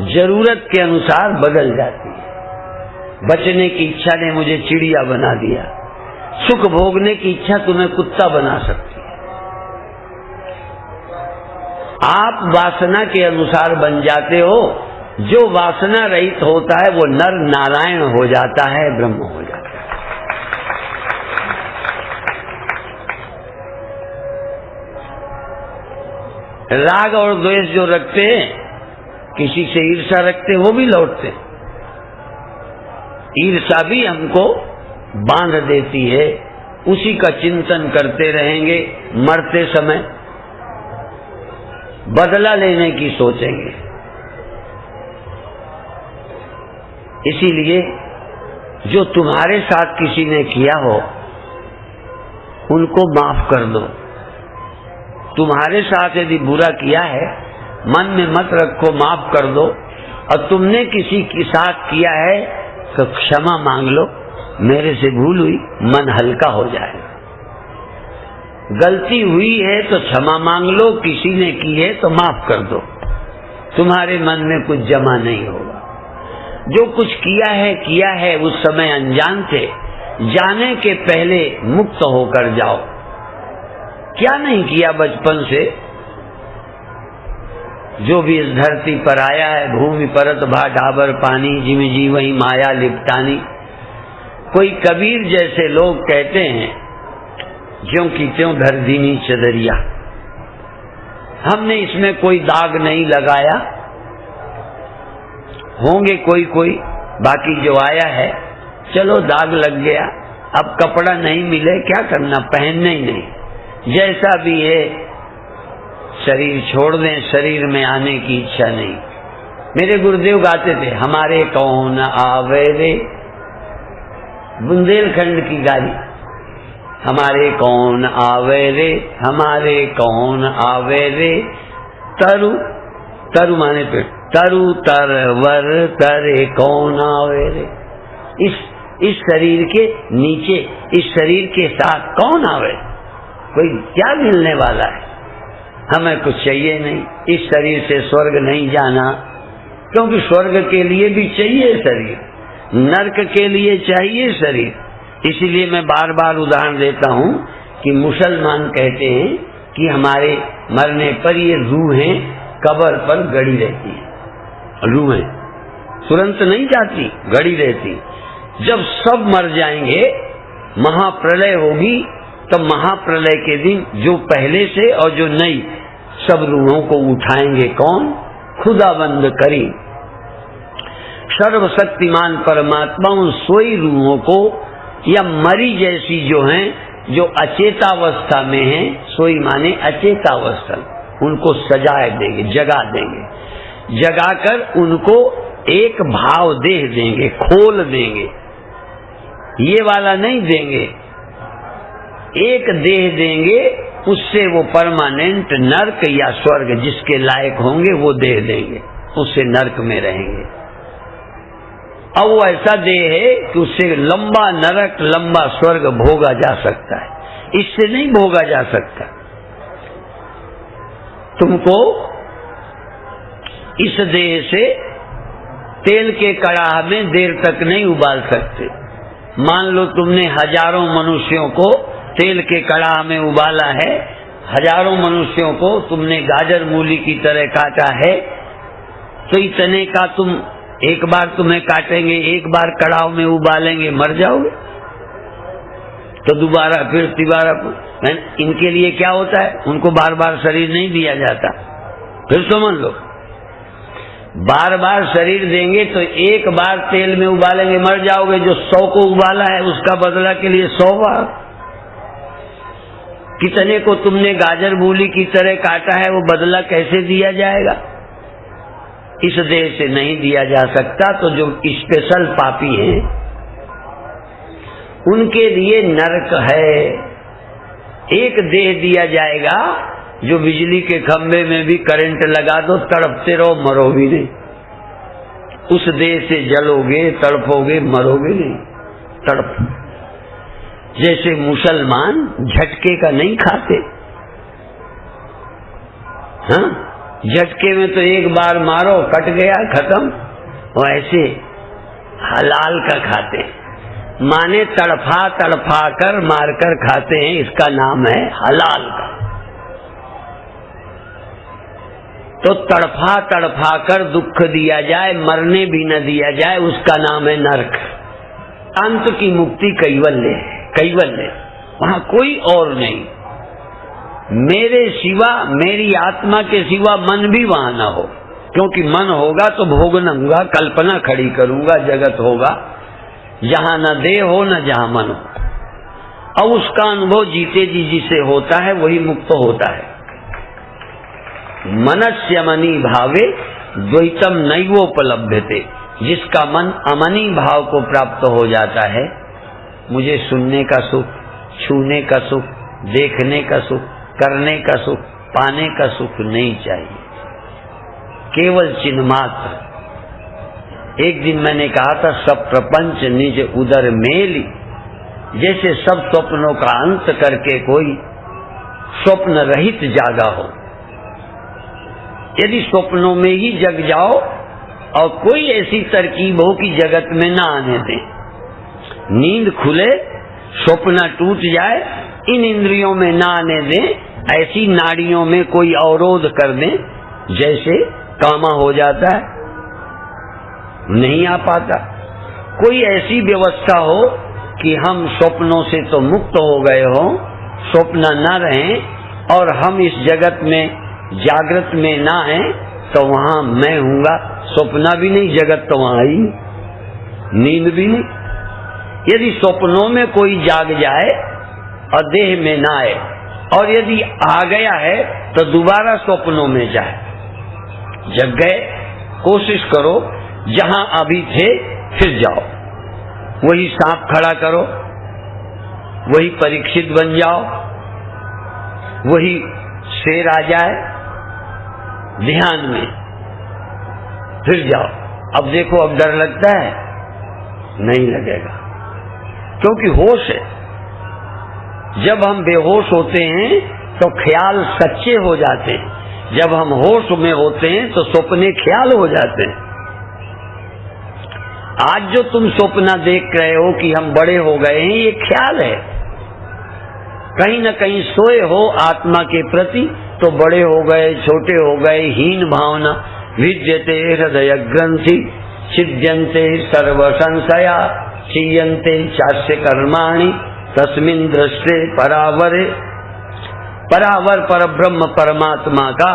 जरूरत के अनुसार बदल जाती है। बचने की इच्छा ने मुझे चिड़िया बना दिया, सुख भोगने की इच्छा तुम्हें कुत्ता बना सकती है। आप वासना के अनुसार बन जाते हो। जो वासना रहित होता है वो नर नारायण हो जाता है, ब्रह्म हो जाता है। राग और द्वेष जो रखते हैं, किसी से ईर्ष्या रखते हैं, वो भी लौटते हैं। ईर्ष्या भी हमको बांध देती है। उसी का चिंतन करते रहेंगे, मरते समय बदला लेने की सोचेंगे। इसीलिए जो तुम्हारे साथ किसी ने किया हो उनको माफ कर दो। तुम्हारे साथ यदि बुरा किया है, मन में मत रखो, माफ कर दो। और तुमने किसी के साथ किया है तो क्षमा मांग लो, मेरे से भूल हुई, मन हल्का हो जाएगा। गलती हुई है तो क्षमा मांग लो, किसी ने की है तो माफ कर दो, तुम्हारे मन में कुछ जमा नहीं होगा। जो कुछ किया है उस समय अनजान थे, जाने के पहले मुक्त होकर जाओ। क्या नहीं किया बचपन से। जो भी इस धरती पर आया है, भूमि परत भा ढाबर पानी, जिमि जी वही माया लिपटानी। कोई कबीर जैसे लोग कहते हैं, ज्यों की त्यों धर दीनी चदरिया। हमने इसमें कोई दाग नहीं लगाया। होंगे कोई, बाकी जो आया है चलो दाग लग गया, अब कपड़ा नहीं मिले क्या करना, पहनने ही नहीं। जैसा भी है शरीर छोड़ दें, शरीर में आने की इच्छा नहीं। मेरे गुरुदेव गाते थे, हमारे कौन आवे रे, बुंदेलखंड की गाली। हमारे कौन आवे रे, हमारे कौन आवे रे, तरु तरु माने पेड़, तरु तरवर तरे कौन आवे रे। इस शरीर के नीचे, इस शरीर के साथ कौन आवे। कोई क्या मिलने वाला है, हमें कुछ चाहिए नहीं। इस शरीर से स्वर्ग नहीं जाना, क्योंकि स्वर्ग के लिए भी चाहिए शरीर, नरक के लिए चाहिए शरीर। इसीलिए मैं बार बार उदाहरण देता हूँ कि मुसलमान कहते हैं कि हमारे मरने पर ये रूहें कब्र पर गड़ी रहती हैं। रूहें तुरंत नहीं जाती, गड़ी रहती। जब सब मर जाएंगे, महाप्रलय होगी, तब महाप्रलय के दिन जो पहले से और जो नई सब रूहों को उठाएंगे कौन, खुदाबंद करी सर्वशक्तिमान परमात्मा उन सोई रूहों को, या मरी जैसी जो हैं, जो अचेतावस्था में हैं, सोई माने अचेतावस्था, उनको सजाए देंगे, जगा देंगे। जगाकर उनको एक भाव देह देंगे, खोल देंगे। ये वाला नहीं देंगे, एक देह देंगे, उससे वो परमानेंट नरक या स्वर्ग जिसके लायक होंगे वो देह देंगे, उससे नरक में रहेंगे। अब वो ऐसा देह है कि उससे लंबा नरक, लंबा स्वर्ग भोगा जा सकता है, इससे नहीं भोगा जा सकता। तुमको इस देह से तेल के कड़ाह में देर तक नहीं उबाल सकते। मान लो तुमने हजारों मनुष्यों को तेल के कड़ाह में उबाला है, हजारों मनुष्यों को तुमने गाजर मूली की तरह काटा है, तो इतने का तुम एक बार तुम्हें काटेंगे, एक बार कड़ाह में उबालेंगे, मर जाओगे। तो दोबारा फिर तिबारा, इनके लिए क्या होता है, उनको बार बार शरीर नहीं दिया जाता। फिर समझ लो, बार बार शरीर देंगे तो एक बार तेल में उबालेंगे, मर जाओगे। जो 100 को उबाला है उसका बदला के लिए 100 बार। कितने को तुमने गाजर मूली की तरह काटा है, वो बदला कैसे दिया जाएगा। इस देह से नहीं दिया जा सकता। तो जो स्पेशल पापी हैं उनके लिए नरक है। एक देह दिया जाएगा जो बिजली के खंभे में भी करंट लगा दो, तड़पते रहो, मरो भी नहीं। उस देह से जलोगे, तड़पोगे, मरोगे नहीं, तड़प। जैसे मुसलमान झटके का नहीं खाते, हाँ, झटके में तो एक बार मारो कट गया खत्म। वो ऐसे हलाल का खाते हैं, माने तड़फा तड़फा कर मारकर खाते हैं, इसका नाम है हलाल का। तो तड़फा तड़फा कर दुख दिया जाए, मरने भी न दिया जाए, उसका नाम है नरक। अंत की मुक्ति कैवल्य है, कैवल्य, वहां कोई और नहीं। मेरे सिवा, मेरी आत्मा के सिवा मन भी वहां ना हो, क्योंकि मन होगा तो भोगनूंगा, कल्पना खड़ी करूंगा, जगत होगा जहां न देह हो न जहां मन हो। और उसका अनुभव जीते जी जिसे होता है वही मुक्त होता है। मनस्य मनी भावे द्वैतम नैवोपलभ्यते, जिसका मन अमनी भाव को प्राप्त हो जाता है, मुझे सुनने का सुख, छूने का सुख, देखने का सुख, करने का सुख, पाने का सुख नहीं चाहिए, केवल चिन्ह मात्र। एक दिन मैंने कहा था, सब प्रपंच निज उदर मेली, जैसे सब स्वप्नों का अंत करके कोई स्वप्न रहित जागा हो। यदि स्वप्नों में ही जग जाओ और कोई ऐसी तरकीब हो कि जगत में ना आने दें, नींद खुले, स्वप्न टूट जाए, इन इंद्रियों में ना आने दें, ऐसी नाड़ियों में कोई अवरोध कर दें, जैसे कामा हो जाता है, नहीं आ पाता। कोई ऐसी व्यवस्था हो कि हम स्वप्नों से तो मुक्त हो गए हो, स्वप्न न रहें और हम इस जगत में जागृत में ना है, तो वहां मैं हूंगा, स्वप्न भी नहीं, जगत तो वहां ही, नींद भी नहीं। यदि स्वप्नों में कोई जाग जाए और देह में ना आए, और यदि आ गया है तो दोबारा स्वप्नों में जाए। जग गए, कोशिश करो जहां अभी थे फिर जाओ, वही सांप खड़ा करो, वही परीक्षित बन जाओ, वही शेर आ जाए ध्यान में, फिर जाओ। अब देखो, अब डर लगता है? नहीं लगेगा, क्योंकि होश है। जब हम बेहोश होते हैं तो ख्याल सच्चे हो जाते हैं, जब हम होश में होते हैं तो सपने ख्याल हो जाते हैं। आज जो तुम सपना देख रहे हो कि हम बड़े हो गए हैं, ये ख्याल है। कहीं न कहीं सोए हो आत्मा के प्रति तो बड़े हो गए, छोटे हो गए, हीन भावना, विद्यते हृदय ग्रंथि, छिद्यन्ते सर्व संशया, क्षीयन्ते चास्य कर्माणि, तस्मिन् दृष्टे परावरे। परावर पर ब्रह्म परमात्मा का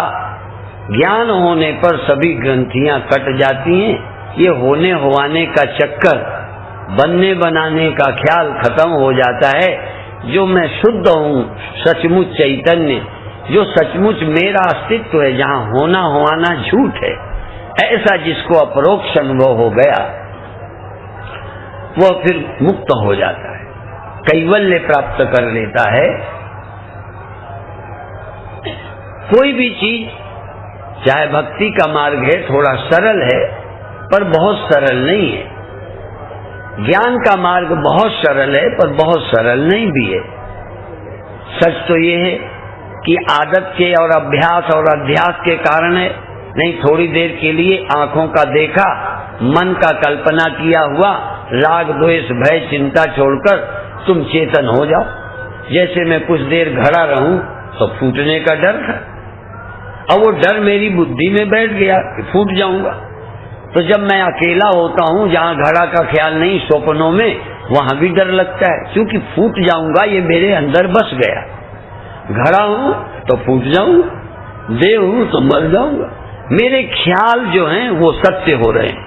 ज्ञान होने पर सभी ग्रंथियां कट जाती हैं। ये होने होवाने का चक्कर, बनने बनाने का ख्याल खत्म हो जाता है। जो मैं शुद्ध हूँ, सचमुच चैतन्य, जो सचमुच मेरा अस्तित्व है, जहाँ होना होवाना झूठ है, ऐसा जिसको अपरोक्ष अनुभव हो गया, वह फिर मुक्त हो जाता है, कैवल्य प्राप्त कर लेता है। कोई भी चीज, चाहे भक्ति का मार्ग है, थोड़ा सरल है पर बहुत सरल नहीं है। ज्ञान का मार्ग बहुत सरल है पर बहुत सरल नहीं भी है। सच तो ये है कि आदत के और अभ्यास और अध्यास के कारण है। नहीं, थोड़ी देर के लिए आंखों का देखा, मन का कल्पना किया हुआ, राग द्वेष भय चिंता छोड़कर तुम चेतन हो जाओ। जैसे मैं कुछ देर खड़ा रहूं तो फूटने का डर था, अब वो डर मेरी बुद्धि में बैठ गया कि फूट जाऊंगा। तो जब मैं अकेला होता हूँ, जहाँ घड़ा का ख्याल नहीं, स्वप्नों में, वहां भी डर लगता है, क्योंकि फूट जाऊंगा, ये मेरे अंदर बस गया। घड़ा हूं तो फूट जाऊंगा, देह हूं तो मर जाऊंगा। मेरे ख्याल जो हैं वो सत्य हो रहे हैं,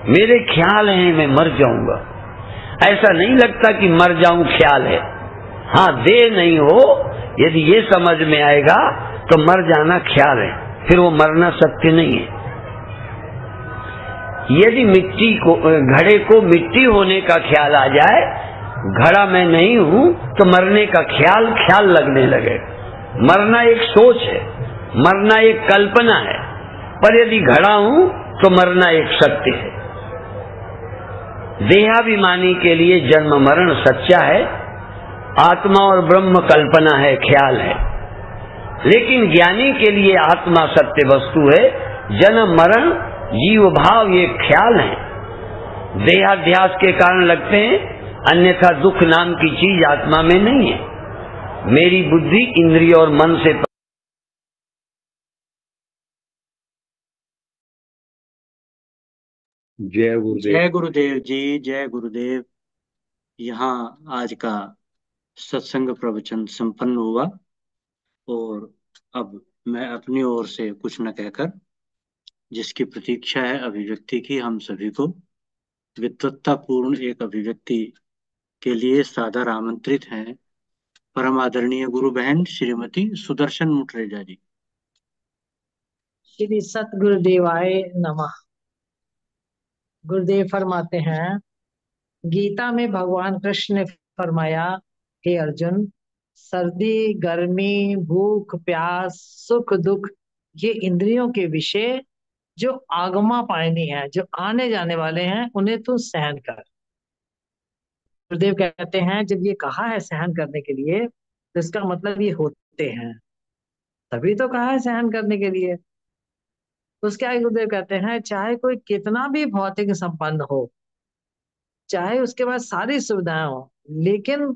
मेरे ख्याल हैं मैं मर जाऊंगा। ऐसा नहीं लगता कि मर जाऊं ख्याल है। हाँ, देह नहीं हो, यदि ये समझ में आएगा तो मर जाना ख्याल है, फिर वो मरना सत्य नहीं है। यदि मिट्टी को, घड़े को मिट्टी होने का ख्याल आ जाए, घड़ा मैं नहीं हूं, तो मरने का ख्याल लगने लगे। मरना एक सोच है, मरना एक कल्पना है, पर यदि घड़ा हूं तो मरना एक सत्य है। देहाभिमानी के लिए जन्म मरण सच्चा है, आत्मा और ब्रह्म कल्पना है, ख्याल है। लेकिन ज्ञानी के लिए आत्मा सत्य वस्तु है। जन्म मरण जीव भाव ये ख्याल है, देहाध्यास के कारण लगते हैं, अन्यथा दुख नाम की चीज आत्मा में नहीं है। मेरी बुद्धि इंद्रिय और मन से जय गुरुदेव। जय गुरुदेव जी, जय गुरुदेव। यहाँ आज का सत्संग प्रवचन संपन्न हुआ और अब मैं अपनी ओर से कुछ न कहकर, जिसकी प्रतीक्षा है अभिव्यक्ति की हम सभी को, विद्वत्ता पूर्ण एक अभिव्यक्ति के लिए सादर आमंत्रित हैं परम आदरणीय गुरु बहन श्रीमती सुदर्शन मुटरेजा जी। श्री सतगुरुदेवाय नमः। गुरुदेव फरमाते हैं, गीता में भगवान कृष्ण ने फरमाया, हे अर्जुन, सर्दी गर्मी भूख प्यास सुख दुख ये इंद्रियों के विषय जो आगमा पायनी है, जो आने जाने वाले हैं, उन्हें तू सहन कर। गुरुदेव कहते हैं, जब ये कहा है सहन करने के लिए तो इसका मतलब ये होते हैं, तभी तो कहा है सहन करने के लिए। उसके आगे गुरुदेव कहते हैं, चाहे कोई कितना भी भौतिक संपन्न हो, चाहे उसके पास सारी सुविधाएं हो, लेकिन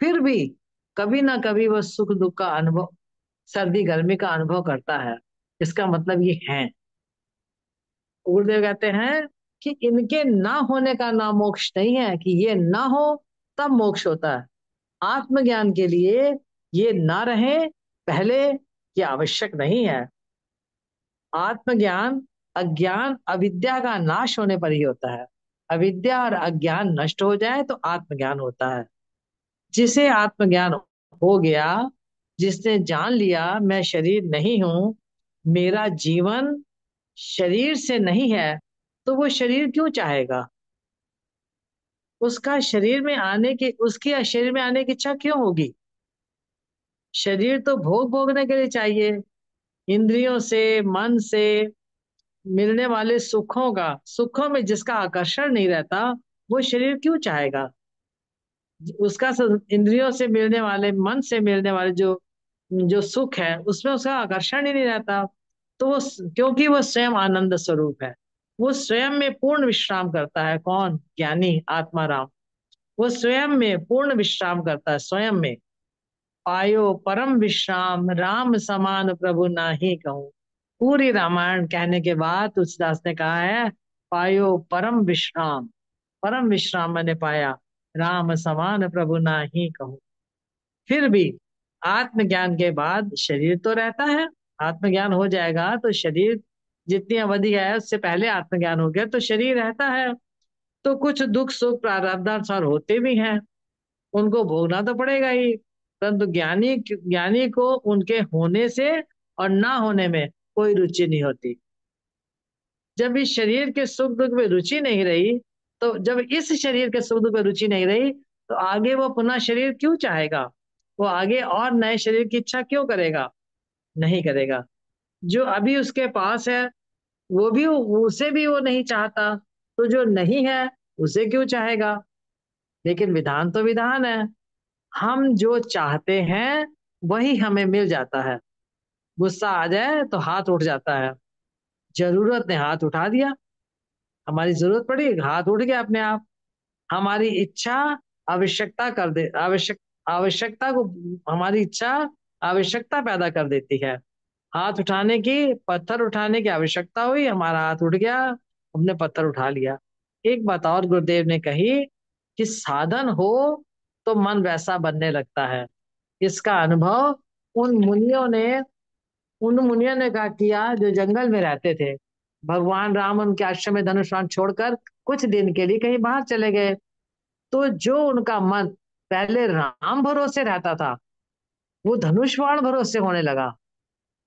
फिर भी कभी ना कभी वह सुख दुख का अनुभव, सर्दी गर्मी का अनुभव करता है। इसका मतलब ये है, गुरुदेव कहते हैं कि इनके ना होने का नाम मोक्ष नहीं है, कि ये ना हो तब मोक्ष होता है। आत्मज्ञान के लिए ये ना रहे पहले ये आवश्यक नहीं है। आत्मज्ञान अज्ञान अविद्या का नाश होने पर ही होता है। अविद्या और अज्ञान नष्ट हो जाए तो आत्मज्ञान होता है। जिसे आत्मज्ञान हो गया, जिसने जान लिया मैं शरीर नहीं हूं, मेरा जीवन शरीर से नहीं है, तो वो शरीर क्यों चाहेगा? उसका शरीर में आने की, उसकी शरीर में आने की इच्छा क्यों होगी? शरीर तो भोग भोगने के लिए चाहिए। इंद्रियों से मन से मिलने वाले सुखों का, सुखों में जिसका आकर्षण नहीं रहता, वो शरीर क्यों चाहेगा? उसका इंद्रियों से मिलने वाले, मन से मिलने वाले जो जो सुख है, उसमें उसका आकर्षण ही नहीं रहता। तो वो, क्योंकि वो स्वयं आनंद स्वरूप है, वो स्वयं में पूर्ण विश्राम करता है। कौन? ज्ञानी आत्मा राम। वो स्वयं में पूर्ण विश्राम करता है, स्वयं में। पायो परम विश्राम राम समान प्रभु नाही कहूँ। पूरी रामायण कहने के बाद तुलसीदास ने कहा है, पायो परम विश्राम, परम विश्राम मैंने पाया, राम समान प्रभु नाही कहूँ। फिर भी आत्मज्ञान के बाद शरीर तो रहता है। आत्मज्ञान हो जाएगा तो शरीर, जितनी अवधि है उससे पहले आत्मज्ञान हो गया तो शरीर रहता है। तो कुछ दुख सुख प्रारब्धानुसार होते भी हैं, उनको भोगना तो पड़ेगा ही। परंतु ज्ञानी ज्ञानी को उनके होने से और ना होने में कोई रुचि नहीं होती। जब इस शरीर के सुख दुख में रुचि नहीं रही, तो जब इस शरीर के सुख दुख में रुचि नहीं रही, तो आगे वो पुनः शरीर क्यों चाहेगा? वो आगे और नए शरीर की इच्छा क्यों करेगा? नहीं करेगा। जो अभी उसके पास है वो भी, उसे भी वो नहीं चाहता, तो जो नहीं है उसे क्यों चाहेगा? लेकिन विधान तो विधान है, हम जो चाहते हैं वही हमें मिल जाता है। गुस्सा आ जाए तो हाथ उठ जाता है, जरूरत ने हाथ उठा दिया, हमारी जरूरत पड़ी हाथ उठ गया अपने आप। हमारी इच्छा आवश्यकता कर दे, आवश्यकता को, हमारी इच्छा आवश्यकता पैदा कर देती है। हाथ उठाने की, पत्थर उठाने की आवश्यकता हुई, हमारा हाथ उठ गया, हमने पत्थर उठा लिया। एक बात और गुरुदेव ने कही कि साधन हो तो मन वैसा बनने लगता है। इसका अनुभव उन मुनियों ने उन मुनियों ने कहा किया जो जंगल में रहते थे। भगवान राम उनके आश्रम में धनुष बाण छोड़कर कुछ दिन के लिए कहीं बाहर चले गए, तो जो उनका मन पहले राम भरोसे रहता था, वो धनुष बाण भरोसे होने लगा।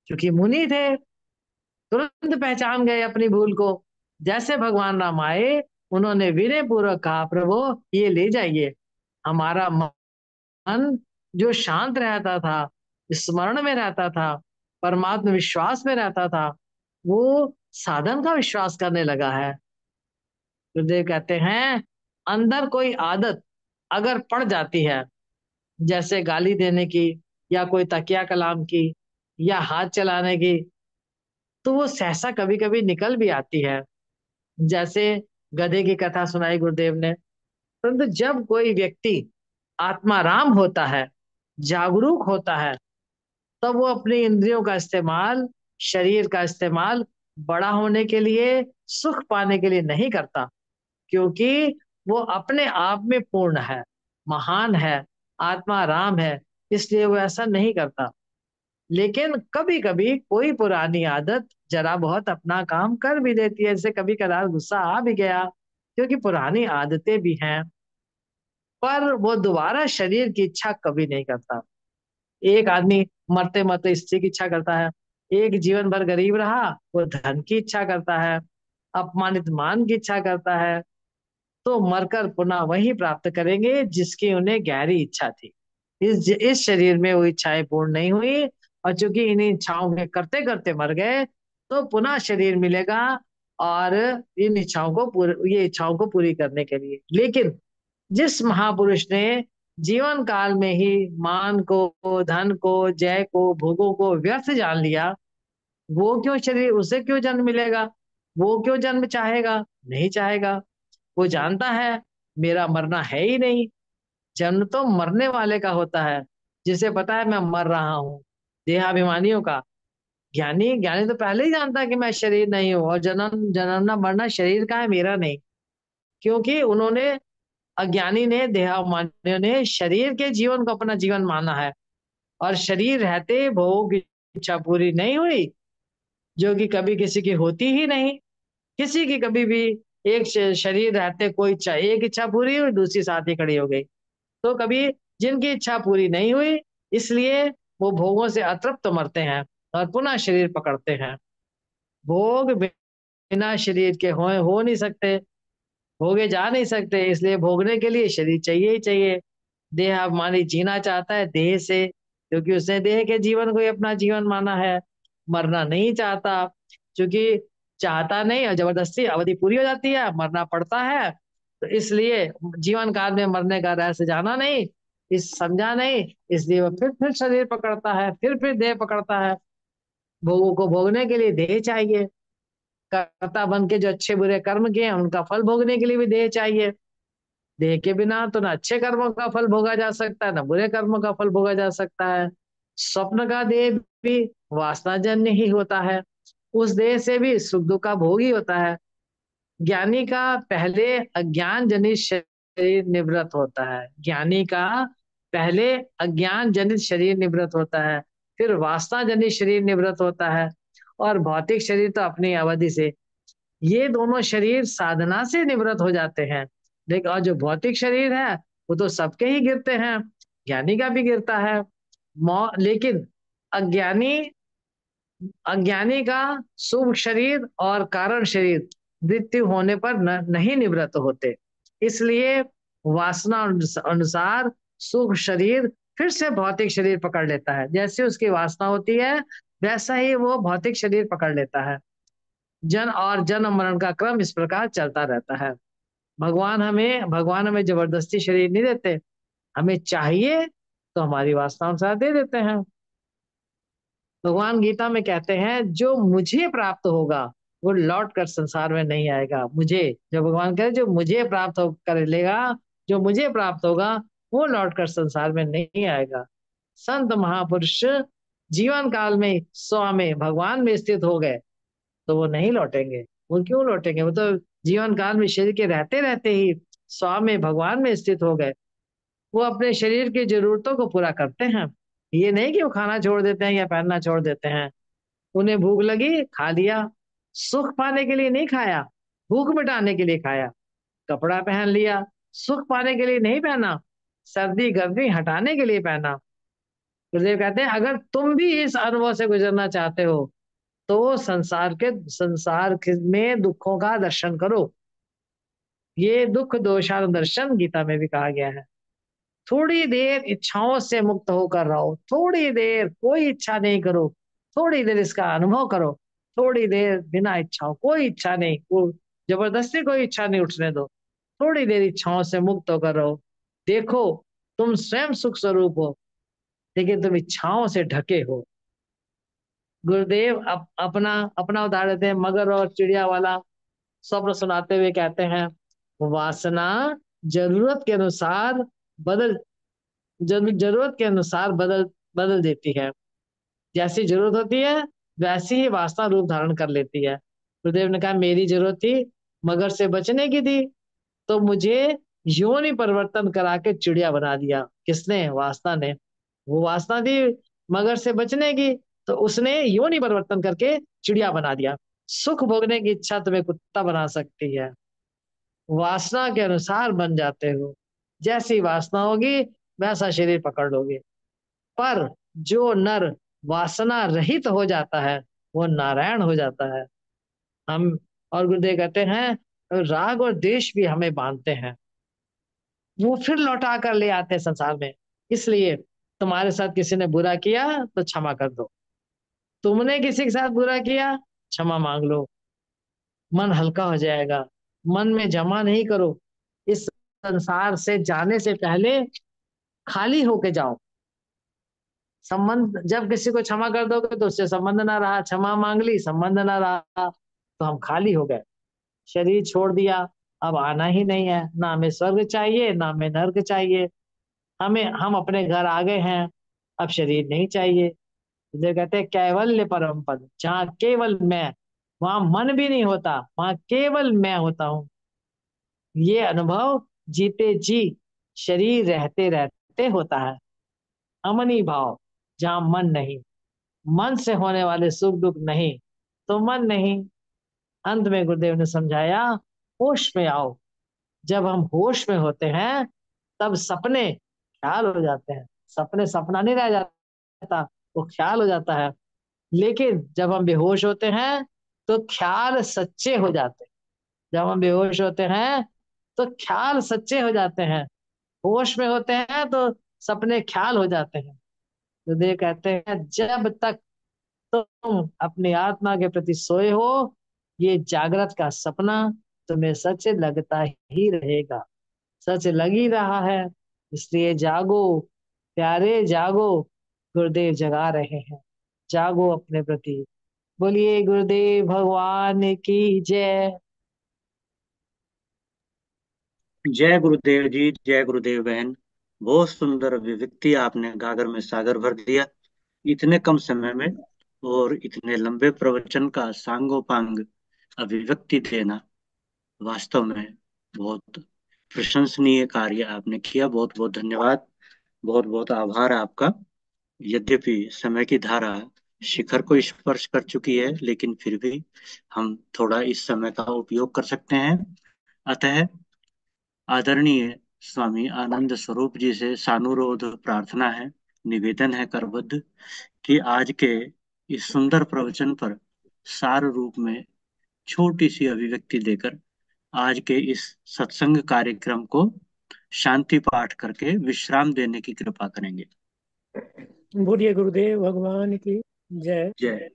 क्योंकि मुनि थे, तुरंत पहचान गए अपनी भूल को। जैसे भगवान राम आए, उन्होंने विनय पूर्वक कहा, प्रभु ये ले जाइए। हमारा मन जो शांत रहता था, स्मरण में रहता था, परमात्मा विश्वास में रहता था, वो साधन का विश्वास करने लगा है। गुरुदेव कहते हैं, अंदर कोई आदत अगर पड़ जाती है, जैसे गाली देने की या कोई तकिया कलाम की, या हाथ चलाने की, तो वो सहसा कभी कभी निकल भी आती है। जैसे गधे की कथा सुनाई गुरुदेव ने। परंतु जब कोई व्यक्ति आत्माराम होता है, जागरूक होता है, तब वो अपनी इंद्रियों का इस्तेमाल, शरीर का इस्तेमाल बड़ा होने के लिए, सुख पाने के लिए नहीं करता, क्योंकि वो अपने आप में पूर्ण है, महान है, आत्मा राम है, इसलिए वो ऐसा नहीं करता। लेकिन कभी कभी कोई पुरानी आदत जरा बहुत अपना काम कर भी देती है, जैसे कभी कदार गुस्सा आ भी गया, क्योंकि पुरानी आदतें भी हैं। पर वो दोबारा शरीर की इच्छा कभी नहीं करता। एक आदमी मरते मरते स्त्री की इच्छा करता है, एक जीवन भर गरीब रहा, वो धन की इच्छा करता है, अपमानित मान की इच्छा करता है, तो मरकर पुनः वही प्राप्त करेंगे जिसकी उन्हें गहरी इच्छा थी। इस शरीर में वो इच्छाएं पूर्ण नहीं हुई, और चूंकि इन इच्छाओं के करते करते मर गए, तो पुनः शरीर मिलेगा, और इन इच्छाओं को ये इच्छाओं को पूरी करने के लिए। लेकिन जिस महापुरुष ने जीवन काल में ही मान को, धन को, जय को, भोगों को व्यर्थ जान लिया, वो क्यों शरीर, उसे क्यों जन्म मिलेगा, वो क्यों जन्म चाहेगा, नहीं चाहेगा। वो जानता है मेरा मरना है ही नहीं, जन्म तो मरने वाले का होता है, जिसे पता है मैं मर रहा हूँ, देहाभिमानियों का। ज्ञानी ज्ञानी तो पहले ही जानता है कि मैं शरीर नहीं हूँ, और जन्म जन्मना मरना शरीर का है, मेरा नहीं। क्योंकि उन्होंने, अज्ञानी ने, देहाभिमानियों ने शरीर के जीवन को अपना जीवन माना है, और शरीर रहते भोग की इच्छा पूरी नहीं हुई, जो कि कभी किसी की होती ही नहीं। किसी की कभी भी एक शरीर रहते कोई इच्छा, एक इच्छा पूरी हुई, दूसरी साथ ही खड़ी हो गई। तो कभी जिनकी इच्छा पूरी नहीं हुई, इसलिए वो भोगों से अतृप्त मरते हैं और पुनः शरीर पकड़ते हैं। भोग बिना शरीर के हो नहीं सकते, भोगे जा नहीं सकते, इसलिए भोगने के लिए शरीर चाहिए ही चाहिए। देह अभिमानी जीना चाहता है देह से, क्योंकि उसने देह के जीवन को ही अपना जीवन माना है। मरना नहीं चाहता, क्योंकि चाहता नहीं और जबरदस्ती अवधि पूरी हो जाती है, मरना पड़ता है। तो इसलिए जीवन काल में मरने का रहस्य जाना नहीं, इस समझा नहीं, इसलिए वो फिर शरीर पकड़ता है, फिर देह पकड़ता है। भोगों को भोगने के लिए देह चाहिए, कर्ता बन के जो अच्छे बुरे कर्म किए हैं उनका फल भोगने के लिए भी देह चाहिए। देह के बिना तो ना अच्छे कर्मों का फल भोगा जा सकता है, ना बुरे कर्मों का फल भोगा जा सकता है। स्वप्न का देह भी वासनाजन्य ही होता है, उस देह से भी सुख दुख का भोग ही होता है। ज्ञानी का पहले अज्ञान जनित शरीर निवृत्त होता है, ज्ञानी का पहले अज्ञान जनित शरीर निवृत्त होता है, फिर वासना जनित शरीर निवृत्त होता है, और भौतिक शरीर तो अपनी अवधि से। ये दोनों शरीर साधना से निवृत्त हो जाते हैं। लेकिन और जो भौतिक शरीर है वो तो सबके ही गिरते हैं, ज्ञानी का भी गिरता है। लेकिन अज्ञानी अज्ञानी का शुभ शरीर और कारण शरीर मृत्यु होने पर नहीं निवृत्त होते, इसलिए वासना अनुसार शुभ शरीर फिर से भौतिक शरीर पकड़ लेता है। जैसे उसकी वासना होती है, वैसा ही वो भौतिक शरीर पकड़ लेता है। जन्म मरण का क्रम इस प्रकार चलता रहता है। भगवान हमें जबरदस्ती शरीर नहीं देते, हमें चाहिए तो हमारी वासना अनुसार दे देते हैं। भगवान गीता में कहते हैं जो मुझे प्राप्त होगा वो लौट कर संसार में नहीं आएगा। मुझे, जो भगवान कह रहे जो मुझे प्राप्त हो कर लेगा, जो मुझे प्राप्त होगा वो लौट कर संसार में नहीं आएगा। संत महापुरुष जीवन काल में स्व में भगवान में स्थित हो गए तो वो नहीं लौटेंगे। वो क्यों लौटेंगे, वो तो जीवन काल में शरीर के रहते रहते ही स्व में भगवान में स्थित हो गए। वो अपने शरीर की जरूरतों को पूरा करते हैं। ये नहीं कि वो खाना छोड़ देते हैं या पहनना छोड़ देते हैं। उन्हें भूख लगी खा लिया, सुख पाने के लिए नहीं खाया, भूख मिटाने के लिए खाया। कपड़ा पहन लिया, सुख पाने के लिए नहीं पहना, सर्दी गर्मी हटाने के लिए पहना। गुरुदेव कहते हैं अगर तुम भी इस अनुभव से गुजरना चाहते हो तो में दुखों का दर्शन करो। ये दुख दोषान दर्शन गीता में भी कहा गया है। थोड़ी देर इच्छाओं से मुक्त होकर रहो, थोड़ी देर कोई इच्छा नहीं करो, थोड़ी देर इसका अनुभव करो। थोड़ी देर बिना इच्छाओं, कोई इच्छा नहीं, को जबरदस्ती कोई इच्छा नहीं उठने दो। थोड़ी देर इच्छाओं से मुक्त होकर रहो। देखो तुम स्वयं सुख स्वरूप हो, लेकिन तुम इच्छाओं से ढके हो। गुरुदेव अपना अपना उदाहरण देते हैं, मगर और चिड़िया वाला स्वप्न सुनाते हुए कहते हैं, वासना जरूरत के अनुसार बदल जरूरत के अनुसार बदल देती है। जैसी जरूरत होती है वैसी ही वासना रूप धारण कर लेती है। गुरुदेव ने कहा, मेरी जरूरत थी मगर से बचने की थी, तो मुझे योनि परिवर्तन करा के चिड़िया बना दिया। किसने? वासना ने। वो वासना थी मगर से बचने की, तो उसने योनि परिवर्तन करके चिड़िया बना दिया। सुख भोगने की इच्छा तुम्हें कुत्ता बना सकती है, वासना के अनुसार बन जाते हो। जैसी वासना होगी वैसा शरीर पकड़ लोगे। पर जो नर वासना रहित हो जाता है वो नारायण हो जाता है। हम और गुरुदेव कहते हैं, राग और द्वेष भी हमें बांधते हैं, वो फिर लौटा कर ले आते हैं संसार में। इसलिए तुम्हारे साथ किसी ने बुरा किया तो क्षमा कर दो, तुमने किसी के साथ बुरा किया क्षमा मांग लो, मन हल्का हो जाएगा। मन में जमा नहीं करो, इस संसार से जाने से पहले खाली होके जाओ। संबंध जब किसी को क्षमा कर दोगे तो उससे संबंध ना रहा, क्षमा मांग ली संबंध ना रहा, तो हम खाली हो गए, शरीर छोड़ दिया, अब आना ही नहीं है। ना हमें स्वर्ग चाहिए ना हमें नर्क चाहिए, हम अपने घर आ गए हैं, अब शरीर नहीं चाहिए। जो कहते हैं कैवल्य परम पद, जहाँ केवल मैं, वहां मन भी नहीं होता, वहां केवल मैं होता हूँ। ये अनुभव जीते जी शरीर रहते रहते होता है। अमनी भाव, जहाँ मन नहीं, मन से होने वाले सुख दुख नहीं, तो मन नहीं। अंत में गुरुदेव ने समझाया, होश में आओ। जब हम होश में होते हैं तब सपने ख्याल हो जाते हैं। सपने सपना नहीं रह जाता, वो ख्याल हो जाता है। लेकिन जब हम बेहोश होते हैं तो ख्याल सच्चे हो जाते हैं। जब हम बेहोश होते हैं तो ख्याल सच्चे हो जाते हैं, होश में होते हैं तो सपने ख्याल हो जाते हैं। तो देव कहते हैं, जब तक तुम अपनी आत्मा के प्रति सोए हो, ये जागृत का सपना तुम्हें सच लगता ही रहेगा, सच लग ही रहा है। इसलिए जागो प्यारे जागो, गुरुदेव जगा रहे हैं, जागो अपने प्रति। बोलिए गुरुदेव भगवान की जय। जय गुरुदेव जी, जय गुरुदेव बहन। बहुत सुंदर अभिव्यक्ति आपने गागर में सागर भर दिया इतने कम समय में। और इतने लंबे प्रवचन का सांगोपांग अभिव्यक्ति देना वास्तव में बहुत प्रशंसनीय कार्य आपने किया। बहुत बहुत धन्यवाद, बहुत बहुत आभार आपका। यद्यपि समय की धारा शिखर को स्पर्श कर चुकी है, लेकिन फिर भी हम थोड़ा इस समय का उपयोग कर सकते हैं। अतः आदरणीय स्वामी आनंद स्वरूप जी से सानुरोध प्रार्थना है, निवेदन है करबद्ध, कि आज के इस सुंदर प्रवचन पर सार रूप में छोटी सी अभिव्यक्ति देकर आज के इस सत्संग कार्यक्रम को शांति पाठ करके विश्राम देने की कृपा करेंगे। बोलिए गुरुदेव भगवान की जय। जय।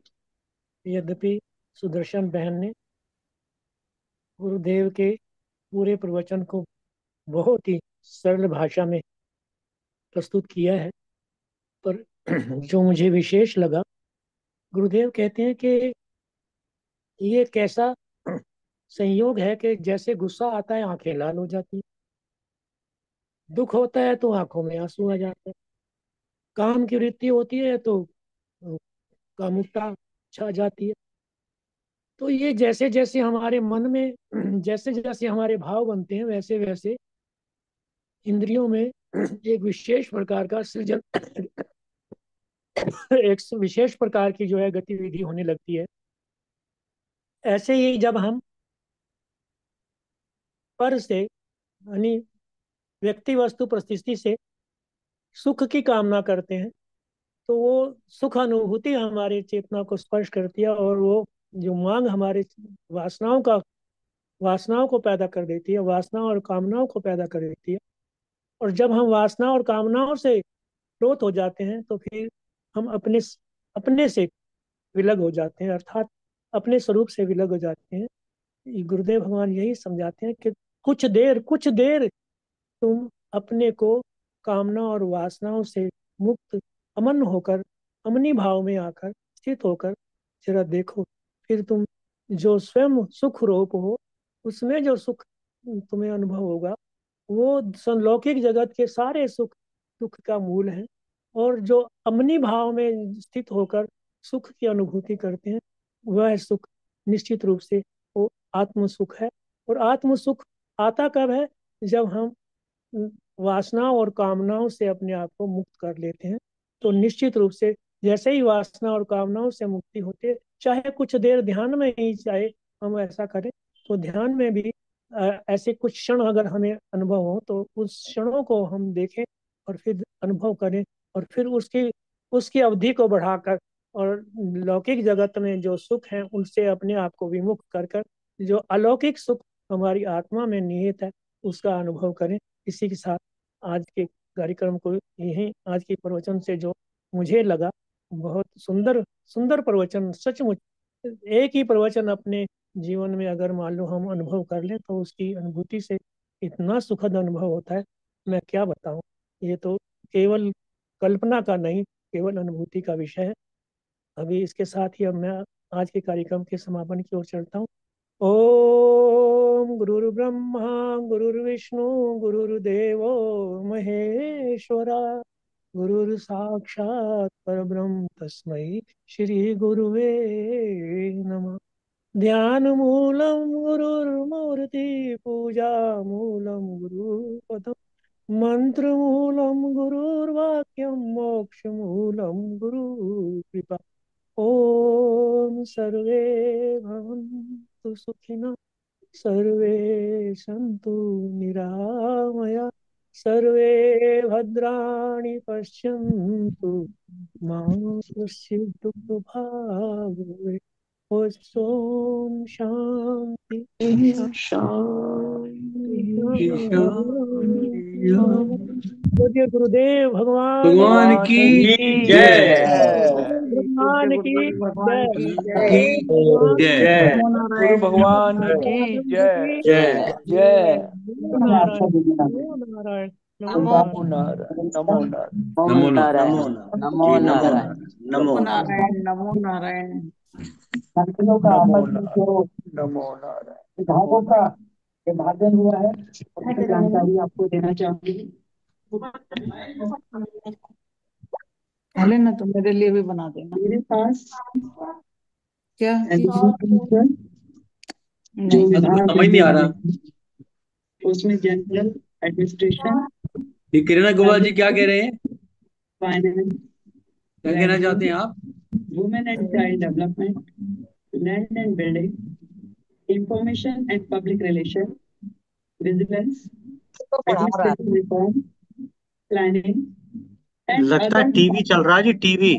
यद्यपि सुदर्शन बहन ने गुरुदेव के पूरे प्रवचन को बहुत ही सरल भाषा में प्रस्तुत किया है, पर जो मुझे विशेष लगा, गुरुदेव कहते हैं कि ये कैसा संयोग है कि जैसे गुस्सा आता है आंखें लाल हो जाती है, दुख होता है तो आंखों में आंसू आ जाते हैं, काम की वृत्ति होती है तो कामुकता छा जाती है। तो ये जैसे जैसे हमारे मन में जैसे जैसे हमारे भाव बनते हैं वैसे वैसे इंद्रियों में एक विशेष प्रकार का सृजन एक विशेष प्रकार की जो है गतिविधि होने लगती है। ऐसे ही जब हम पर से यानी व्यक्ति वस्तु परिस्थिति से सुख की कामना करते हैं, तो वो सुख अनुभूति हमारे चेतना को स्पर्श करती है और वो जो मांग हमारे वासनाओं को पैदा कर देती है, वासनाओं और कामनाओं को पैदा कर देती है। और जब हम वासना और कामनाओं से क्रोध हो जाते हैं तो फिर हम अपने से विलग हो जाते हैं, अर्थात अपने स्वरूप से विलग हो जाते हैं। गुरुदेव भगवान यही समझाते हैं कि कुछ देर तुम अपने को कामना और वासनाओं से मुक्त अमन होकर, अमनी भाव में आकर स्थित होकर जरा देखो, फिर तुम जो स्वयं सुख रूप हो, उसमें जो सुख तुम्हें अनुभव होगा, वो लौकिक जगत के सारे सुख दुख का मूल है। और जो अमनी भाव में स्थित होकर सुख की अनुभूति करते हैं, वह सुख निश्चित रूप से वो आत्म सुख है। और आत्म सुख आता कब है? जब हम वासनाओं और कामनाओं से अपने आप को मुक्त कर लेते हैं। तो निश्चित रूप से जैसे ही वासना और कामनाओं से मुक्ति होती है, चाहे कुछ देर ध्यान में ही चाहे हम ऐसा करें, तो ध्यान में भी ऐसे कुछ क्षण अगर हमें अनुभव हो, तो उस क्षणों को हम देखें और फिर अनुभव करें, और फिर उसकी उसकी अवधि को बढ़ाकर और लौकिक जगत में जो सुख है उनसे अपने आप को विमुक्त कर कर जो अलौकिक सुख हमारी आत्मा में निहित है, उसका अनुभव करें। इसी के साथ आज के कार्यक्रम को यही, आज के प्रवचन से जो मुझे लगा, बहुत सुंदर सुंदर प्रवचन, सचमुच एक ही प्रवचन अपने जीवन में अगर मान लो हम अनुभव कर लें, तो उसकी अनुभूति से इतना सुखद अनुभव होता है, मैं क्या बताऊं। ये तो केवल कल्पना का नहीं, केवल अनुभूति का विषय है। अभी इसके साथ ही अब मैं आज के कार्यक्रम के समापन की ओर चलता हूँ। ओम गुरुर्ब्रह्मा गुरुर्विष्णु गुरुर्देवो महेश्वरा, गुरुर्साक्षात् परब्रह्म तस्मै श्री गुरुवे नमः। ध्यान मूलम गुरुर्मूर्ति, पूजा मूलम गुरुपदम, मंत्र मूलम गुरुर्वाक्यम, मोक्ष मूलम गुरु कृपा। ओम सर्वे भवन्तु सुखिनः, सर्वे सन्तु निरामया, सर्वे भद्राणि पश्यन्तु, मा कश्चित् दुःखभाग् भवेत्। ओम शांति शांति पूज्य गुरुदेव भगवान भगवान की जय। भगवान की भगवान जय। की की जय। जय। गुरु भगवान की जय। जय। जय। नमो नारायण, नमो नारायण, नमो नमो नारायण। नारायण, नमो नारायण। नमो नमो नमो जी, नारायण, नमो नमो नमो नारायण, नमो नारायण, नमो नमो नारायण। नारायण, नमो नारायण। घावों का विभाजन हुआ है, उसकी जानकारी आपको देना चाहूंगी। पहले ना तो मेरे लिए भी बना देना। मेरे पास क्या चीज? एजुकेशन जो नहीं, तो कुछ विभाग समझ नहीं आ रहा। उसमें जनरल एडमिनिस्ट्रेशन, ये किरण गोपाल जी क्या कह रहे हैं? फाइनेंस, क्या कहना चाहते हैं आप? Women and child development, land and building, information and public relation, vigilance, administrative reform, planning and लगता है अदर टीवी चल रहा है जी, टीवी।